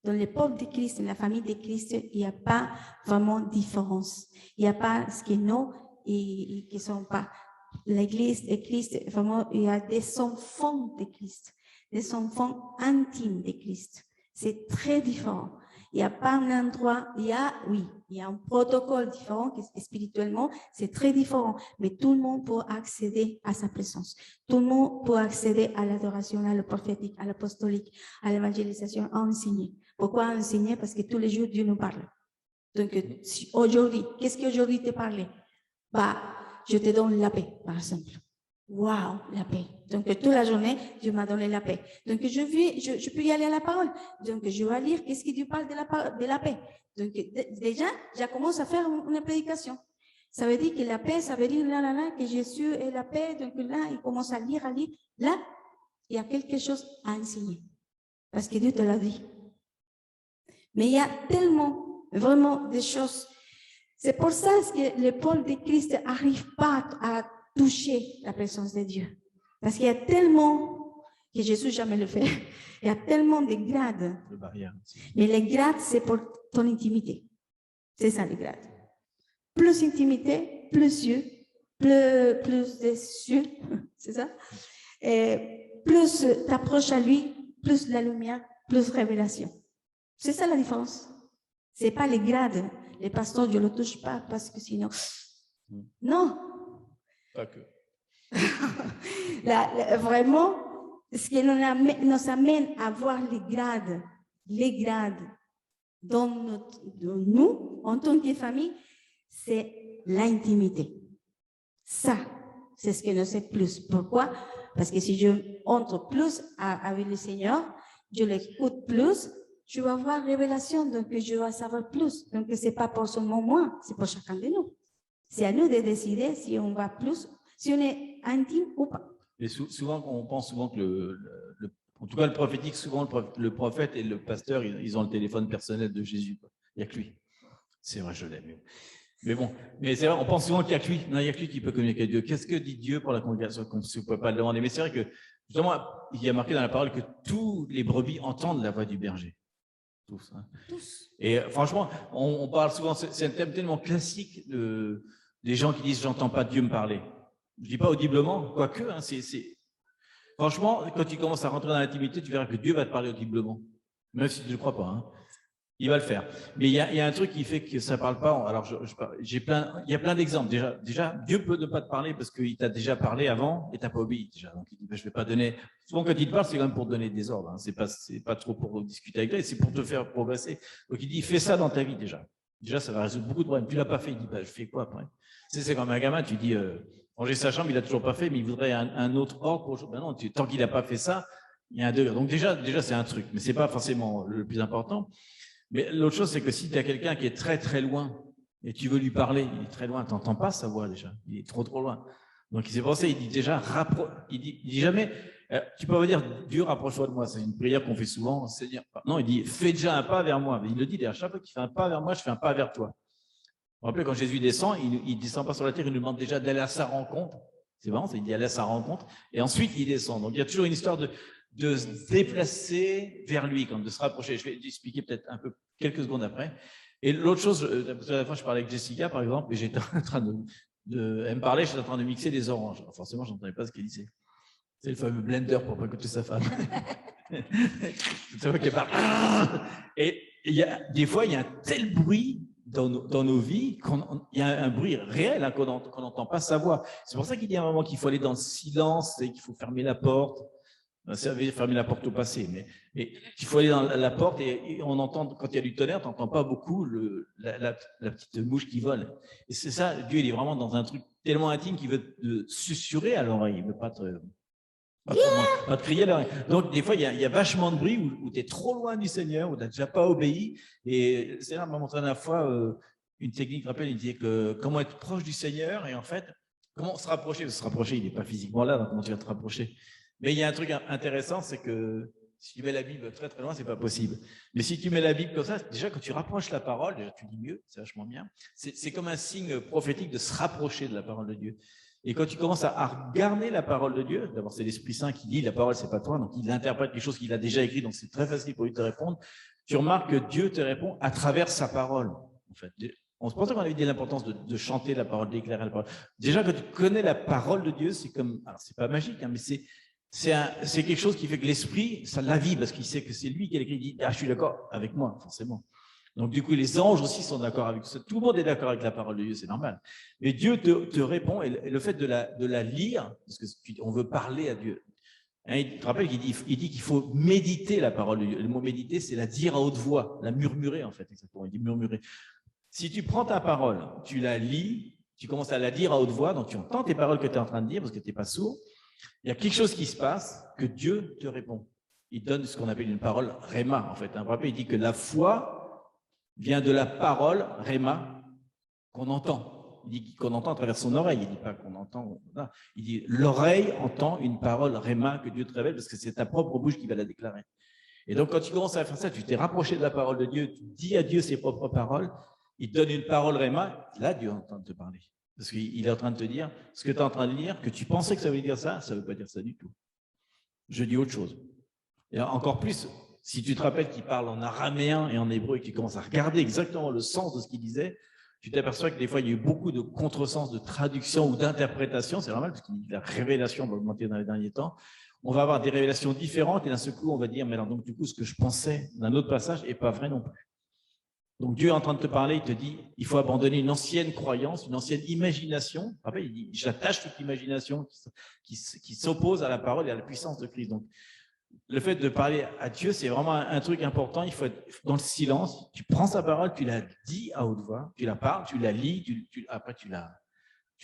Dans le peuple de Christ, dans la famille de Christ, il n'y a pas vraiment de différence. Il n'y a pas ce qui est non et qui ne sont pas. L'Église de Christ, vraiment, il y a des enfants de Christ, des enfants intimes de Christ. C'est très différent. Il n'y a pas un endroit, il y a un protocole différent, spirituellement, c'est très différent. Mais tout le monde peut accéder à sa présence. Tout le monde peut accéder à l'adoration, à le prophétique, à l'apostolique, à l'évangélisation, à enseigner. Pourquoi enseigner? Parce que tous les jours, Dieu nous parle. Donc, aujourd'hui, qu'est-ce qu'aujourd'hui te parle? Je te donne la paix, par exemple. Waouh, la paix. Donc, toute la journée, Dieu m'a donné la paix. Donc, je peux y aller à la parole. Donc, je vais lire qu'est-ce que Dieu parle de la paix. Donc, déjà, je commence à faire une prédication. Ça veut dire que la paix, ça veut dire là, que Jésus est la paix. Donc, là, il commence à lire. Là, il y a quelque chose à enseigner. Parce que Dieu te l'a dit. Mais il y a tellement, vraiment, des choses. C'est pour ça que le peuple de Christ n'arrive pas à toucher la présence de Dieu. Parce qu'il y a tellement, que Jésus jamais le fait, il y a tellement de grades. Mais les grades, c'est pour ton intimité. C'est ça, les grades. Plus intimité, plus yeux, plus des cieux, c'est ça? Et plus t'approches à lui, plus la lumière, plus révélation. C'est ça la différence. C'est pas les grades. Les pasteurs, Dieu ne le touche pas parce que sinon... Non. Pas que. Vraiment, ce qui nous amène à voir les grades dans nous, en tant que famille, c'est l'intimité. Ça, c'est ce que nous sait plus. Pourquoi? Parce que si je entre plus avec le Seigneur, je l'écoute plus, je vais avoir révélation, donc je vais savoir plus. Donc, ce n'est pas pour seulement moi, c'est pour chacun de nous. C'est à nous de décider si on va plus, si on est intime ou pas. Et souvent, on pense souvent que en tout cas, le prophétique, souvent, le prophète et le pasteur, ils ont le téléphone personnel de Jésus. Il n'y a que lui. C'est vrai, je l'aime. Mais bon, mais c'est vrai, on pense souvent qu'il n'y a que lui. Non, il n'y a que lui qui peut communiquer avec Dieu. Qu'est-ce que dit Dieu pour la congrégation qu'on ne peut pas le demander? Mais c'est vrai que, justement, il y a marqué dans la parole que tous les brebis entendent la voix du berger. Tous. Hein. Tous. Et franchement, on parle souvent, c'est un thème tellement classique des gens qui disent « j'entends pas Dieu me parler ». Je ne dis pas audiblement, quoique, hein, franchement, quand tu commences à rentrer dans l'intimité, tu verras que Dieu va te parler audiblement, même si tu ne le crois pas. Hein. Il va le faire. Mais il y a un truc qui fait que ça ne parle pas. Alors, il y a plein d'exemples. Déjà, Dieu peut ne pas te parler parce qu'il t'a déjà parlé avant et tu n'as pas obéi déjà. Donc, il dit, je ne vais pas donner. Souvent, quand il te parle, c'est quand même pour te donner des ordres. Hein. C'est pas trop pour discuter avec toi, c'est pour te faire progresser. Donc, il dit, fais ça dans ta vie déjà. Déjà, ça va résoudre beaucoup de problèmes. Tu ne l'as pas fait. Il dit, je fais quoi après? C'est comme un gamin, tu dis, ranger sa chambre, il n'a toujours pas fait, mais il voudrait un autre ordre pour. Ben non, tant qu'il n'a pas fait ça, il y a un degré. Donc, déjà c'est un truc, mais ce n'est pas forcément le plus important. Mais l'autre chose, c'est que si tu as quelqu'un qui est très, très loin et tu veux lui parler, il est très loin, tu n'entends pas sa voix déjà, il est trop, trop loin. Donc, il s'est pensé, il dit déjà, il dit jamais, tu peux pas dire, Dieu, rapproche-toi de moi. C'est une prière qu'on fait souvent, Seigneur. Non, il dit, fais déjà un pas vers moi. Il le dit d'ailleurs, chaque fois qu'il fait un pas vers moi, je fais un pas vers toi. Vous vous rappelez, quand Jésus descend, il ne descend pas sur la terre, il nous demande déjà d'aller à sa rencontre. C'est marrant, il dit aller à sa rencontre. Et ensuite, il descend. Donc, il y a toujours une histoire de se déplacer vers lui, comme de se rapprocher. Je vais expliquer peut-être un peu quelques secondes après. Et l'autre chose, à la fin, je parlais avec Jessica, par exemple, et j'étais en train elle me parlait, j'étais en train de mixer des oranges. Alors forcément, je n'entendais pas ce qu'elle disait. C'est le fameux blender pour pas écouter sa femme. C'est vrai qu'elle parle. Et des fois, il y a un tel bruit dans nos vies qu'il y a un bruit réel hein, qu'on n'entend pas sa voix. C'est pour ça qu'il y a un moment qu'il faut aller dans le silence et qu'il faut fermer la porte. Ça veut dire fermer la porte au passé, mais il faut aller dans la porte et on entend, quand il y a du tonnerre, tu n'entends pas beaucoup la petite mouche qui vole. Et c'est ça, Dieu, il est vraiment dans un truc tellement intime qu'il veut te susurrer à l'oreille, il ne veut pas te crier à l'oreille. Donc, des fois, il y a vachement de bruit où tu es trop loin du Seigneur, où tu n'as déjà pas obéi. Et c'est là, m'a montré la fois une technique, je me rappelle, il disait que comment être proche du Seigneur et en fait, comment se rapprocher. Se rapprocher, il n'est pas physiquement là, donc comment tu vas te rapprocher? Mais il y a un truc intéressant, c'est que si tu mets la Bible très très loin, c'est pas possible. Mais si tu mets la Bible comme ça, déjà quand tu rapproches la parole, déjà tu lis mieux, c'est vachement bien. C'est comme un signe prophétique de se rapprocher de la parole de Dieu. Et quand tu commences à regarder la parole de Dieu, d'abord c'est l'Esprit Saint qui dit la parole, c'est pas toi, donc il interprète les choses qu'il a déjà écrites, donc c'est très facile pour lui de te répondre. Tu remarques que Dieu te répond à travers sa parole. En fait, on se pensait qu'on avait dit l'importance de chanter la parole, d'éclairer la parole. Déjà quand tu connais la parole de Dieu, c'est comme, alors c'est pas magique, hein, mais c'est quelque chose qui fait que l'esprit, ça la vit parce qu'il sait que c'est lui qui a écrit. Il dit, ah, je suis d'accord avec moi, forcément. Donc, du coup, les anges aussi sont d'accord avec ça. Tout le monde est d'accord avec la parole de Dieu, c'est normal. Mais Dieu te répond et le fait de la lire, parce qu'on veut parler à Dieu. Hein, tu te rappelles qu'il dit qu'il faut méditer la parole de Dieu. Le mot méditer, c'est la dire à haute voix, la murmurer, en fait. Exactement. Il dit murmurer. Si tu prends ta parole, tu la lis, tu commences à la dire à haute voix, donc tu entends tes paroles que tu es en train de dire parce que tu n'es pas sourd. Il y a quelque chose qui se passe que Dieu te répond. Il donne ce qu'on appelle une parole réma, en fait. Il dit que la foi vient de la parole réma qu'on entend. Il dit qu'on entend à travers son oreille. Il ne dit pas qu'on entend. Il dit l'oreille entend une parole réma que Dieu te révèle parce que c'est ta propre bouche qui va la déclarer. Et donc, quand tu commences à faire ça, tu t'es rapproché de la parole de Dieu, tu dis à Dieu ses propres paroles, il te donne une parole réma, là, Dieu est en train de te parler. Parce qu'il est en train de te dire, ce que tu es en train de dire, que tu pensais que ça veut dire ça ne veut pas dire ça du tout. Je dis autre chose. Et encore plus, si tu te rappelles qu'il parle en araméen et en hébreu et que tu commences à regarder exactement le sens de ce qu'il disait, tu t'aperçois que des fois, il y a eu beaucoup de contresens, de traduction ou d'interprétation. C'est normal parce que la révélation va augmenter dans les derniers temps. On va avoir des révélations différentes et d'un seul coup, on va dire, mais alors donc du coup, ce que je pensais d'un autre passage n'est pas vrai non plus. Donc Dieu est en train de te parler, il te dit, il faut abandonner une ancienne croyance, une ancienne imagination. Après, il dit, j'attache toute imagination qui s'oppose à la parole et à la puissance de Christ. Donc, le fait de parler à Dieu, c'est vraiment un truc important. Il faut être dans le silence. Tu prends sa parole, tu la dis à haute voix, tu la parles, tu la lis, après tu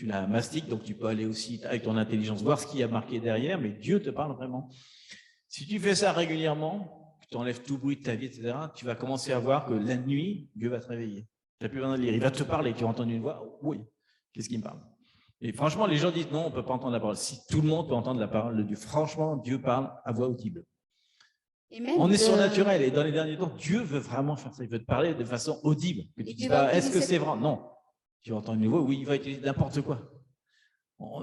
la mastiques. Donc, tu peux aller aussi avec ton intelligence voir ce qu'il y a marqué derrière, mais Dieu te parle vraiment. Si tu fais ça régulièrement, tu enlèves tout bruit de ta vie, etc., tu vas commencer à voir que la nuit, Dieu va te réveiller. Tu n'as plus besoin de lire. Il va te parler. Tu vas entendre une voix. Oui, qu'est-ce qu'il me parle? Et franchement, les gens disent non, on ne peut pas entendre la parole. Si tout le monde peut entendre la parole de Dieu, franchement, Dieu parle à voix audible. On est surnaturel. Et dans les derniers temps, Dieu veut vraiment faire ça. Il veut te parler de façon audible. Que tu ne dis pas, est-ce que c'est vrai? Non. Tu vas entendre une voix. Oui, il va utiliser n'importe quoi.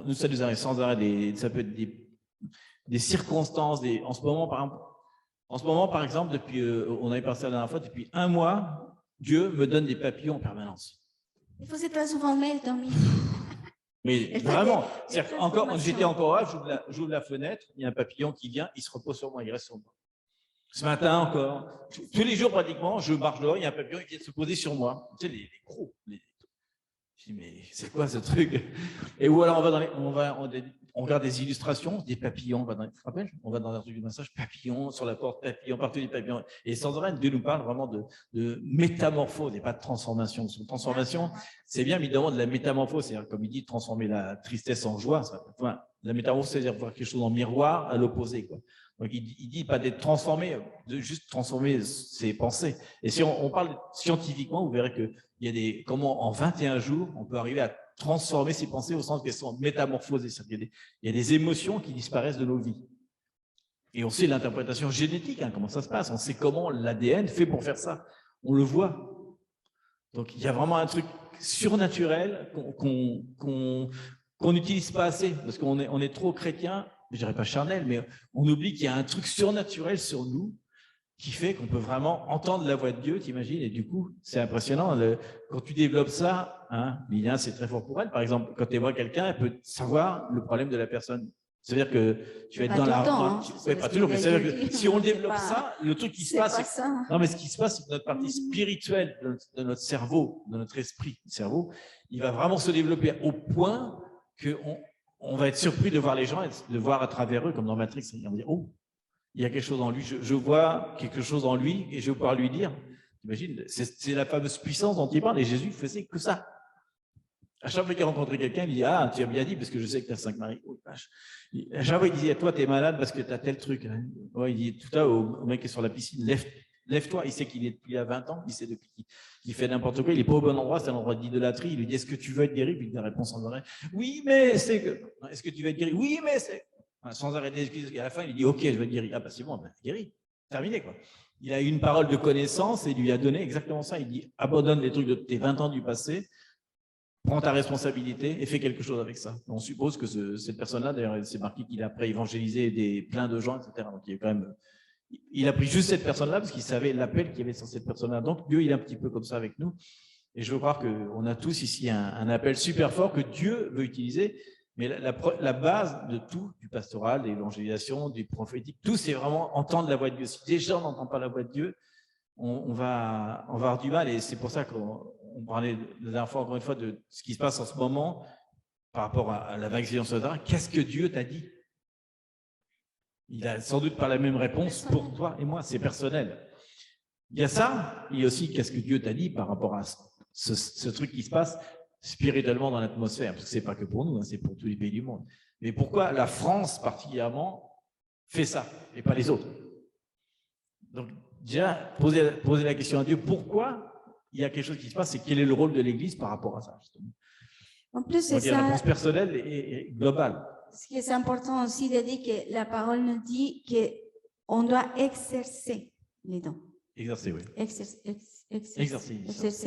Nous, ça nous arrive sans arrêt. Ça peut être des circonstances. En ce moment, par exemple, depuis, on avait passé la dernière fois, depuis 1 mois, Dieu me donne des papillons en permanence. Você traz o Valmel também. Mais vraiment, j'étais encore là, j'ouvre la fenêtre, il y a un papillon qui vient, il se repose sur moi, il reste sur moi. Ce matin encore, tous les jours pratiquement, je marche dehors, il y a un papillon qui vient se poser sur moi. Tu sais, les gros. Je dis, mais c'est quoi ce truc? Et ou alors on regarde des illustrations, des papillons, tu te rappelles? On va dans un truc de massage, papillons sur la porte, papillons, partout des papillons. Et sans arrêt, Dieu nous parle vraiment de métamorphose et pas de transformation. Sur transformation, c'est bien, mais il demande de la métamorphose, c'est-à-dire, comme il dit, transformer la tristesse en joie. La métamorphose, c'est-à-dire voir quelque chose en miroir à l'opposé, quoi. Donc, il dit pas d'être transformé, de juste transformer ses pensées. Et si on parle scientifiquement, vous verrez qu'il y a comment en 21 jours, on peut arriver à transformer ses pensées au sens qu'elles sont métamorphosées. Il y a des émotions qui disparaissent de nos vies. Et on sait l'interprétation génétique, comment ça se passe. On sait comment l'ADN fait pour faire ça. On le voit. Donc, il y a vraiment un truc surnaturel qu'on n'utilise pas assez, parce qu'on est trop chrétien, je dirais pas charnel, mais on oublie qu'il y a un truc surnaturel sur nous qui fait qu'on peut vraiment entendre la voix de Dieu, t'imagines, et du coup, c'est impressionnant. Quand tu développes ça, Lilian, c'est très fort pour elle. Par exemple, quand tu vois quelqu'un, elle peut savoir le problème de la personne. C'est-à-dire que tu vas être dans la... pas toujours, mais c'est-à-dire que si on développe ça, le truc qui se passe... Non, mais ce qui se passe, c'est que notre partie spirituelle de notre cerveau, de notre esprit, cerveau, il va vraiment se développer au point qu'on va être surpris de voir les gens, de voir à travers eux, comme dans Matrix. On va dire, oh, il y a quelque chose en lui, je vois quelque chose en lui et je vais pouvoir lui dire. T'imagines, c'est la fameuse puissance dont il parle et Jésus faisait que ça. À chaque fois qu'il rencontrait quelqu'un, il dit, ah, tu as bien dit parce que je sais que tu as 5 maris. Oh, vache. À chaque fois, il disait, toi, tu es malade parce que tu as tel truc. Ouais, il dit tout à au mec qui est sur la piscine, lève-toi. Il sait qu'il est depuis 20 ans, il sait depuis qu'il fait n'importe quoi, il n'est pas au bon endroit, c'est un endroit d'idolâtrie. Il lui dit, est-ce que tu veux être guéri? Puis la réponse en arrêt, oui, mais c'est que. Est-ce que tu veux être guéri? Oui, mais c'est. Sans arrêter d'excuses. Et à la fin, il dit, ok, je vais être guéri. Ah, bah c'est bon, ben, guéri. Terminé, quoi. Il a eu une parole de connaissance et il lui a donné exactement ça. Il dit, abandonne les trucs de tes 20 ans du passé. Prends ta responsabilité et fais quelque chose avec ça. On suppose que cette personne-là, d'ailleurs, c'est marqué qu'il a après évangélisé plein de gens, etc. Donc, il a pris juste cette personne-là parce qu'il savait l'appel qu'il y avait sur cette personne-là. Donc, Dieu, il est un petit peu comme ça avec nous. Et je veux croire qu'on a tous ici un appel super fort que Dieu veut utiliser. Mais la base de tout, du pastoral, de l'évangélisation, du prophétique, tout, c'est vraiment entendre la voix de Dieu. Si déjà on n'entend pas la voix de Dieu, on va avoir du mal. Et c'est pour ça qu'on parlait la dernière fois, encore une fois, de ce qui se passe en ce moment par rapport à la vaccination sur le terrain. Qu'est-ce que Dieu t'a dit? Il a sans doute pas la même réponse pour toi et moi, c'est personnel. Il y a ça, il y a aussi qu'est-ce que Dieu t'a dit par rapport à ce truc qui se passe spirituellement dans l'atmosphère, parce que c'est pas que pour nous, c'est pour tous les pays du monde. Mais pourquoi la France particulièrement fait ça et pas les autres? Donc déjà, poser la question à Dieu, pourquoi il y a quelque chose qui se passe et quel est le rôle de l'Église par rapport à ça, justement. En plus, c'est ça. La réponse personnelle et globale. Ce qui est important aussi de dire que la parole nous dit qu'on doit exercer les dons. Exercer, oui. Exercer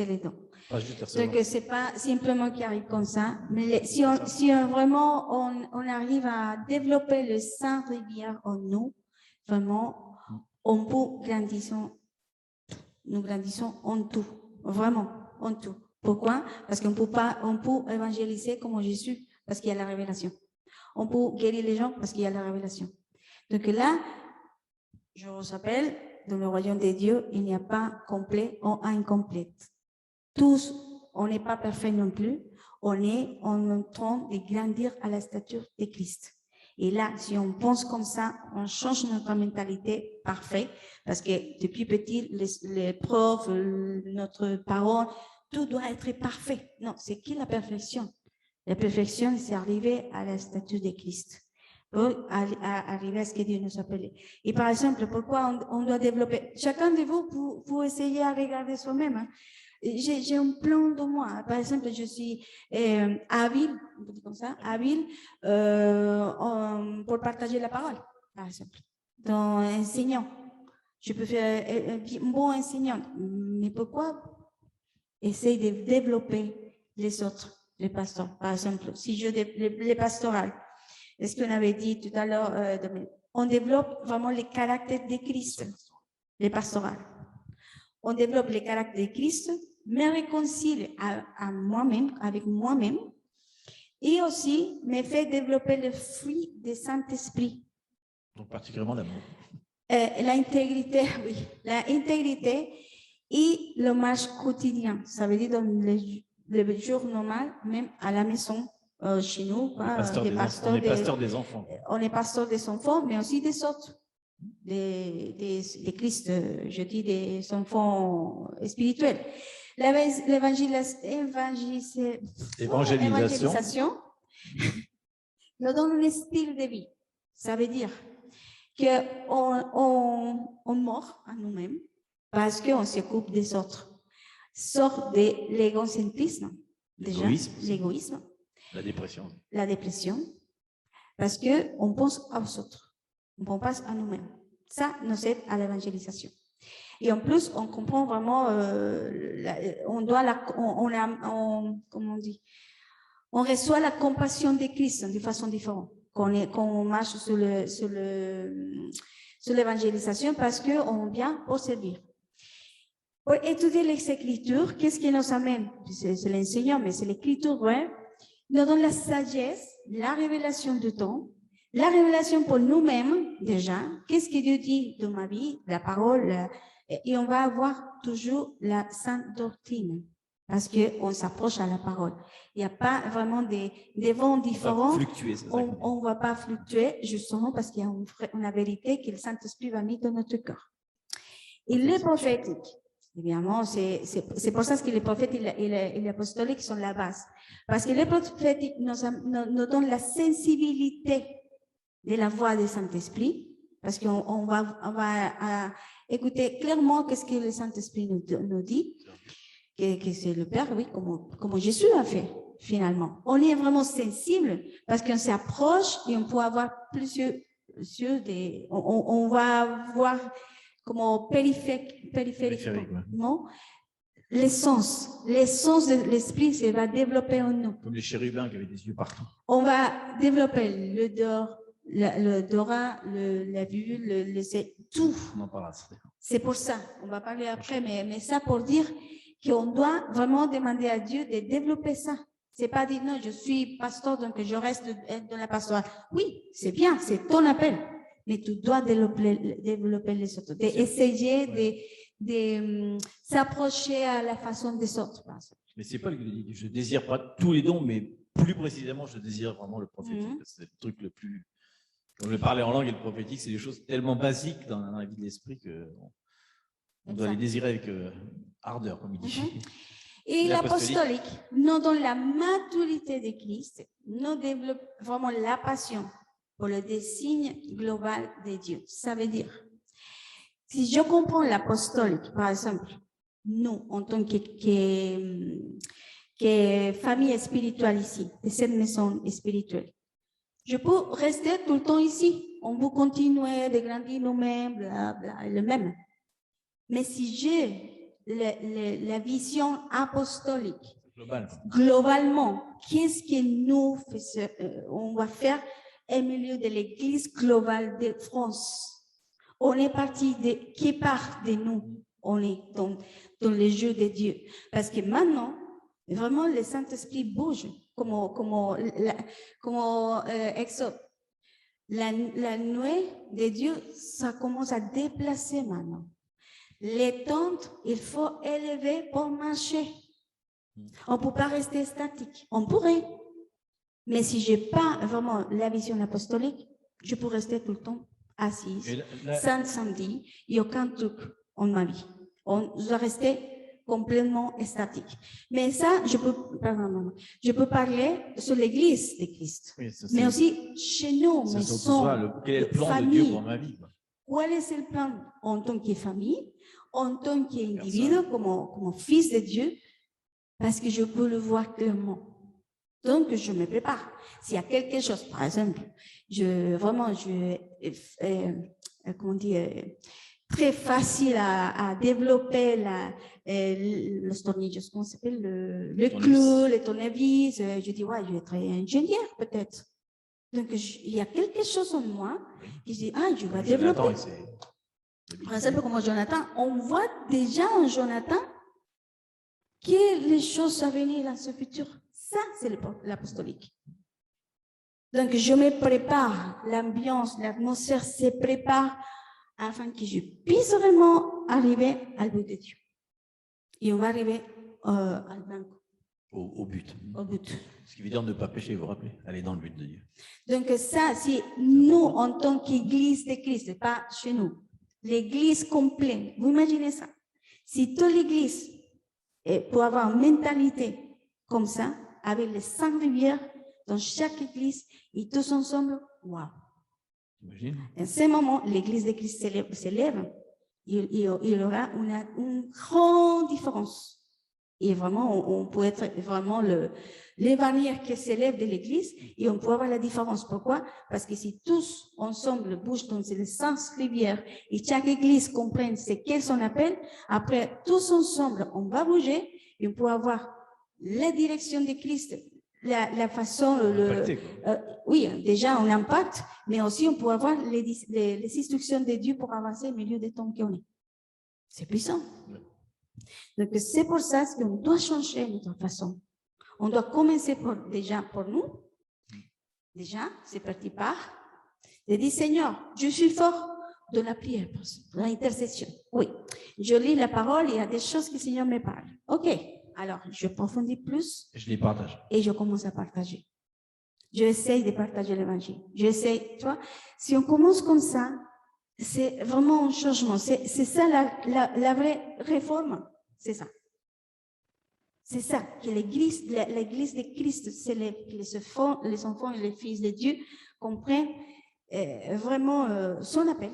les dons. Pas juste donc, ce n'est pas simplement qui arrive comme ça, mais si vraiment on arrive à développer le Saint-Rivière en nous, vraiment, on peut grandir. Nous grandissons en tout, vraiment, en tout. Pourquoi? Parce qu'on peut évangéliser comme Jésus, parce qu'il y a la révélation. On peut guérir les gens parce qu'il y a la révélation. Donc là, je vous rappelle, dans le royaume des dieux, il n'y a pas complet ou incomplète. Tous, on n'est pas parfait non plus. On est en train de grandir à la stature de Christ. Et là, si on pense comme ça, on change notre mentalité parfaite, parce que depuis petit, les profs, notre parole, tout doit être parfait. Non, c'est qui la perfection? La perfection, c'est arriver à la statue de Christ, pour arriver à ce que Dieu nous appelait. Et par exemple, pourquoi on doit développer? Chacun de vous, pour essayer à regarder soi-même, hein. J'ai un plan de moi. Par exemple, je suis habile, comme ça, habile pour partager la parole, par exemple. Donc, enseignant. Je peux faire un bon enseignant. Mais pourquoi essayer de développer les autres, les pasteurs? Par exemple, si je les pastorales, est-ce qu'on avait dit tout à l'heure, on développe vraiment les caractères de Christ, les pastorales. On développe les caractères de Christ, me réconcilie à moi-même, avec moi-même, et aussi me fait développer le fruit du Saint-Esprit. Donc, particulièrement l'amour. L'intégrité, oui. L'intégrité et le marche quotidien. Ça veut dire dans le jour normal, même à la maison, chez nous. On est pasteur des enfants. On est pasteur des enfants, mais aussi des autres. Des Christ, je dis des enfants spirituels. L'évangélisation nous donne un style de vie. Ça veut dire qu'on mord à nous-mêmes parce qu'on s'occupe des autres. Sort de l'égocentrisme, déjà, l'égoïsme, la dépression, parce qu'on pense aux autres, on pense à nous-mêmes. Ça nous aide à l'évangélisation. Et en plus, on comprend vraiment, comment on dit, on reçoit la compassion de Christ de façon différente quand on marche sur l'évangélisation parce qu'on vient pour servir. Pour étudier les Écritures, qu'est-ce qui nous amène? C'est l'enseignant, mais c'est l'Écriture, ouais. Nous donne la sagesse, la révélation du temps, la révélation pour nous-mêmes, déjà. Qu'est-ce que Dieu dit dans ma vie, la parole, et on va avoir toujours la sainte doctrine, parce qu'on s'approche à la parole. Il n'y a pas vraiment des vents différents. On ne va pas fluctuer, justement, parce qu'il y a une vérité que le Saint-Esprit va mettre dans notre cœur. Et le prophétique, évidemment, c'est pour ça que les prophètes et les apostoliques sont la base. Parce que les prophétiques nous donnent la sensibilité de la voix du Saint-Esprit, parce qu'on va écouter clairement qu'est-ce que le Saint-Esprit nous dit, que c'est le Père, oui, comme Jésus a fait, finalement. On est vraiment sensible, parce qu'on s'approche et on peut avoir plusieurs on va voir comme périphériquement, l'essence de l'esprit se va développer en nous. Comme les chérubins qui avaient des yeux partout. On va développer l'odorat, la vue, tout. On en parlera. C'est pour ça, on va parler après, mais ça pour dire qu'on doit vraiment demander à Dieu de développer ça. C'est pas dire non, je suis pasteur, donc je reste dans la pastorale. Oui, c'est bien, c'est ton appel. Mais tu dois développer les autres, essayer de s'approcher à la façon des autres. Mais c'est pas je désire pas tous les dons, mais plus précisément, je désire vraiment le prophétique. C'est le truc le plus. Quand je parlais en langue et le prophétique, c'est des choses tellement basiques dans la vie de l'esprit qu'on doit les désirer avec ardeur, comme il dit. Et l'apostolique, nous donne la maturité de Christ, nous développe vraiment la passion pour le dessein global de Dieu. Ça veut dire, si je comprends l'apostolique, par exemple, nous, en tant que famille spirituelle ici, de cette maison spirituelle, je peux rester tout le temps ici. On peut continuer de grandir nous-mêmes, blablabla, le même. Mais si j'ai la vision apostolique, globalement, qu'est-ce que nous on va faire au milieu de l'Église globale de France? On est parti qui part de nous? On est dans les jeux de Dieu. Parce que maintenant, vraiment, le Saint-Esprit bouge, comme Exode. La nuée de Dieu, ça commence à déplacer maintenant. Les tentes, il faut élever pour marcher. On ne peut pas rester statique. On pourrait. Mais si je n'ai pas vraiment la vision apostolique, je peux rester tout le temps assise, sans samedi, il n'y a aucun truc en ma vie. On doit rester complètement statique. Mais ça, je peux parler sur l'Église de Christ, oui, mais aussi chez nous, quel est le plan de Dieu pour ma vie? Quel est le plan en tant que famille, en tant qu'individu, comme fils de Dieu, parce que je peux le voir clairement. Donc, je me prépare. S'il y a quelque chose, par exemple, très facile à développer le tournevis, comment ça s'appelle, le clou, le tournevis. Je dis, ouais, je vais être ingénieur peut-être. Donc, il y a quelque chose en moi qui dit, je vais développer. Par exemple, comme Jonathan, on voit déjà en Jonathan que les choses à venir dans ce futur. Ça, c'est l'apostolique. Donc, je me prépare, l'ambiance, l'atmosphère se prépare afin que je puisse vraiment arriver au but de Dieu. Et on va arriver au but. Au but. Ce qui veut dire ne pas pécher, vous vous rappelez, aller dans le but de Dieu. Donc, ça, c'est nous, en tant qu'Église de Christ, pas chez nous. L'Église complète. Vous imaginez ça? Si toute l'Église peut avoir une mentalité comme ça, avec les 5 rivières dans chaque église et tous ensemble, waouh! T'imagines? En ce moment, l'Église de Christ s'élève, il y aura une grande différence. Et vraiment, on peut être vraiment les bannières qui s'élèvent de l'Église et on peut avoir la différence. Pourquoi? Parce que si tous ensemble bougent dans le sens rivière et chaque Église comprenne c'est quel son appel, après tous ensemble, on va bouger et on peut avoir la direction de Christ, la façon, oui, déjà on impacte, mais aussi on peut avoir les instructions de Dieu pour avancer au milieu des temps qu'on est. C'est puissant. Donc c'est pour ça qu'on doit changer notre façon. On doit commencer déjà pour nous. Déjà, c'est parti par de dire Seigneur, je suis fort de la prière, de l'intercession. Oui, je lis la parole, il y a des choses que le Seigneur me parle. Ok. Alors, je approfondis plus. Je les partage. Et je commence à partager. Je essaye de partager l'évangile. J'essaye, tu vois, si on commence comme ça, c'est vraiment un changement. C'est ça la vraie réforme. C'est ça. C'est ça, que l'Église de Christ s'élève, que les enfants et les fils de Dieu comprennent vraiment son appel.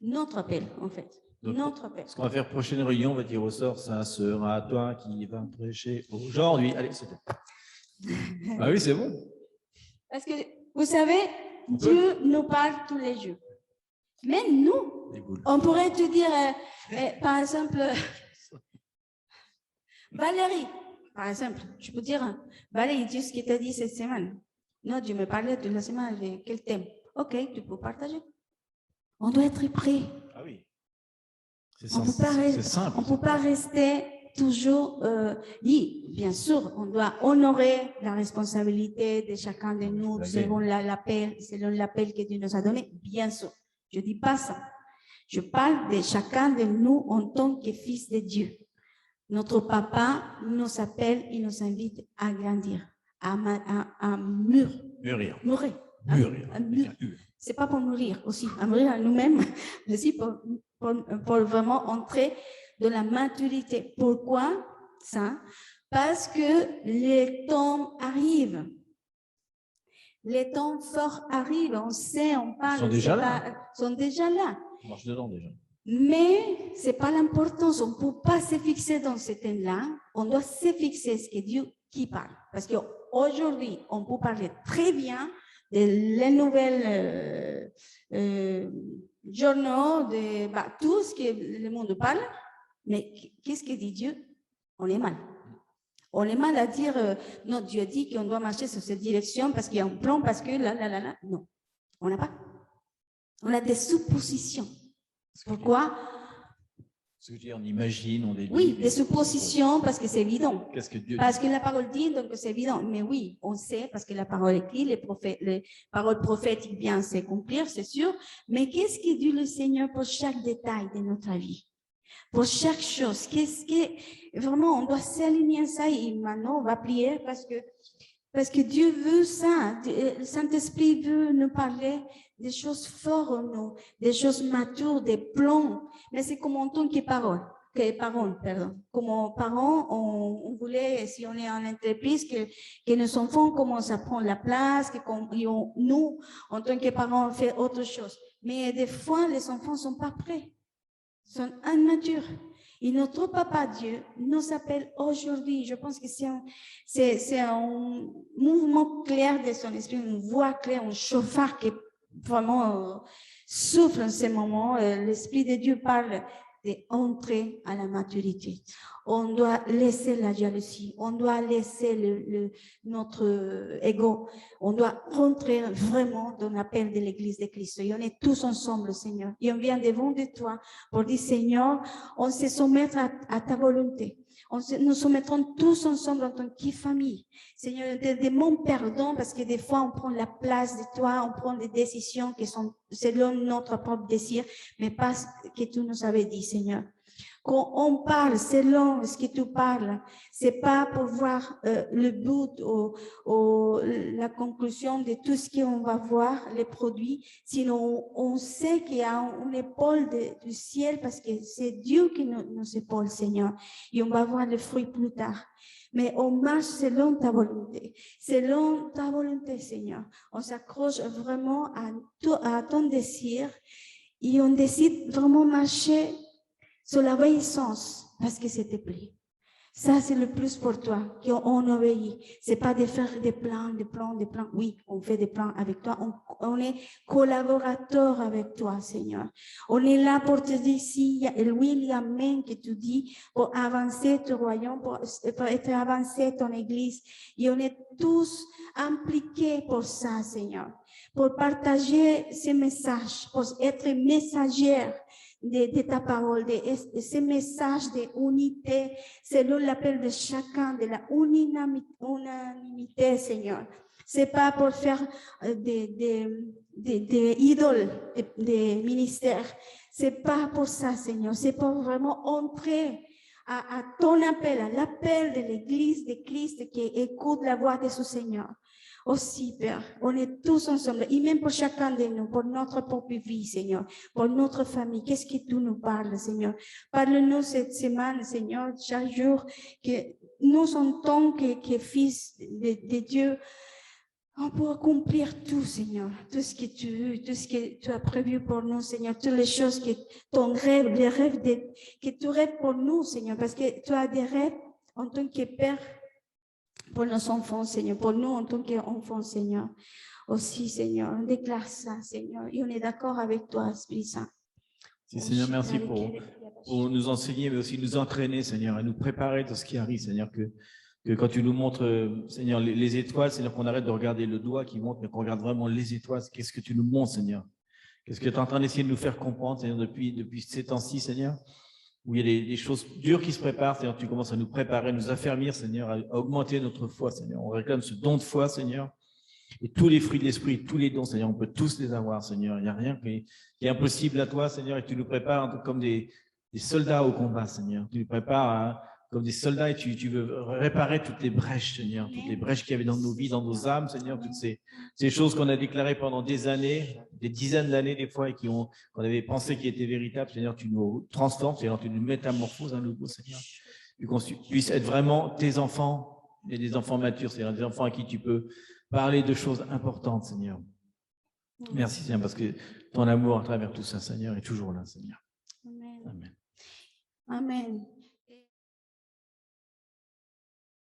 Notre appel, en fait. Donc, notre appel. Ce qu'on va faire, prochaine réunion, on va dire au sort, ça sera toi qui va prêcher aujourd'hui. Allez, c'est bon. Ah oui, c'est bon. Parce que, vous savez, Dieu nous parle tous les jours. Mais nous, on pourrait te dire, par exemple, Valérie, par exemple, je peux dire, Valérie, Dieu, ce qu'il t'a dit cette semaine. Non, Dieu me parlait de la semaine avec quel thème? Ok, tu peux partager. On doit être prêt. Ah oui. C'est simple. On ne peut pas rester toujours dit. Bien sûr, on doit honorer la responsabilité de chacun de nous selon l'appel que Dieu nous a donné. Bien sûr. Je ne dis pas ça. Je parle de chacun de nous en tant que fils de Dieu. Notre papa nous appelle, il nous invite à grandir, à mûrir. C'est pas pour mourir aussi, à mourir à nous-mêmes, mais aussi pour vraiment entrer dans la maturité. Pourquoi ça? Parce que les temps arrivent. Les temps forts arrivent, on sait, on parle. Sont déjà là. On marche dedans déjà. Mais ce n'est pas l'importance, on ne peut pas se fixer dans ce thème-là, on doit se fixer ce que Dieu qui parle. Parce qu'aujourd'hui, on peut parler très bien des nouvelles journaux, de tout ce que le monde parle, mais qu'est-ce que dit Dieu? On est mal. On est mal à dire, non, Dieu dit qu'on doit marcher sur cette direction parce qu'il y a un plan, parce que là. Non, on n'a pas. On a des suppositions. Pourquoi? Ce que je dis, on imagine, on déduit. Oui, des suppositions parce que c'est évident. Qu'est-ce que Dieu dit? Parce que la parole dit, donc c'est évident. Mais oui, on sait parce que la parole écrit, les paroles prophétiques bien s'accomplir, c'est sûr. Mais qu'est-ce que dit le Seigneur pour chaque détail de notre vie? Pour chaque chose, qu'est-ce que vraiment on doit s'aligner à ça et maintenant on va prier parce que Dieu veut ça. Le Saint-Esprit veut nous parler des choses fortes en nous, des choses matures, des plans. Mais c'est comme en tant que parents. Comme parents, on voulait, si on est en entreprise, que nos enfants commencent à prendre la place, que nous, en tant que parents, on fait autre chose. Mais des fois, les enfants ne sont pas prêts. Ils sont immatures. Et notre Papa Dieu nous appelle aujourd'hui. Je pense que c'est un mouvement clair de son esprit, une voix claire, un chauffard qui vraiment souffle en ce moment. L'Esprit de Dieu parle d'entrer à la maturité. On doit laisser la jalousie, on doit laisser notre ego, on doit rentrer vraiment dans l'appel de l'Église de Christ. Et on est tous ensemble, Seigneur. Et on vient devant de toi pour dire, Seigneur, on se soumettre à ta volonté. Nous soumettrons tous ensemble en tant que famille. Seigneur, je te demande pardon parce que des fois, on prend la place de toi, on prend des décisions qui sont selon notre propre désir, mais pas ce que tu nous avais dit, Seigneur. Quand on parle selon ce que tu parles, c'est pas pour voir le but ou la conclusion de tout ce qu'on va voir, les produits, sinon on sait qu'il y a une épaule du ciel parce que c'est Dieu qui nous épaule, Seigneur, et on va voir les fruits plus tard. Mais on marche selon ta volonté, Seigneur. On s'accroche vraiment à ton désir et on décide vraiment marcher sur l'obéissance parce que c'est te plaît. Ça, c'est le plus pour toi, qu'on obéit. C'est pas de faire des plans. Oui, on fait des plans avec toi. On est collaborateur avec toi, Seigneur. On est là pour te dire s'il y a le oui, il y a amen que tu dis pour avancer ton royaume, pour être avancé ton église. Et on est tous impliqués pour ça, Seigneur. Pour partager ces messages, pour être messagère de ta parole, de ce message d'unité, selon l'appel de chacun, de la unanimité, Seigneur. C'est pas pour faire des idoles, des ministères. C'est pas pour ça, Seigneur. C'est pour vraiment entrer à ton appel, à l'appel de l'Église de Christ qui écoute la voix de son Seigneur. Aussi, Père, on est tous ensemble, et même pour chacun de nous, pour notre propre vie, Seigneur, pour notre famille. Qu'est-ce que tu nous parles, Seigneur? Parle-nous cette semaine, Seigneur, chaque jour, que nous, en tant que fils de Dieu, on peut accomplir tout, Seigneur, tout ce que tu veux, tout ce que tu as prévu pour nous, Seigneur, toutes les choses que ton rêve, les rêves que tu rêves pour nous, Seigneur, parce que tu as des rêves en tant que Père, pour nos enfants, Seigneur, pour nous en tant qu'enfants, Seigneur. Aussi, Seigneur, on déclare ça, Seigneur, et on est d'accord avec toi, Esprit Saint. Si, Seigneur, merci pour nous enseigner, mais aussi nous entraîner, Seigneur, et nous préparer dans ce qui arrive, Seigneur, que quand tu nous montres, Seigneur, les étoiles, Seigneur, qu'on arrête de regarder le doigt qui monte, mais qu'on regarde vraiment les étoiles. Qu'est-ce que tu nous montres, Seigneur? Qu'est-ce que tu es en train d'essayer de nous faire comprendre, Seigneur, depuis ces temps-ci, Seigneur? Où il y a des choses dures qui se préparent, Seigneur, tu commences à nous préparer, nous affermir, Seigneur, à augmenter notre foi, Seigneur. On réclame ce don de foi, Seigneur, et tous les fruits de l'esprit, tous les dons, Seigneur, on peut tous les avoir, Seigneur. Il n'y a rien qui est impossible à toi, Seigneur, et tu nous prépares comme des soldats au combat, Seigneur. Tu nous prépares comme des soldats et tu veux réparer toutes les brèches, Seigneur, toutes les brèches qu'il y avait dans nos vies, dans nos âmes, Seigneur, toutes ces choses qu'on a déclarées pendant des années, des dizaines d'années des fois, et qu'on avait pensé qui étaient véritables, Seigneur, tu nous transformes, Seigneur, tu nous métamorphoses à nouveau, Seigneur, et qu'on puisse être vraiment tes enfants, et des enfants matures, Seigneur, des enfants à qui tu peux parler de choses importantes, Seigneur. Merci, Seigneur, parce que ton amour à travers tout ça, Seigneur, est toujours là, Seigneur. Amen. Amen. Amen.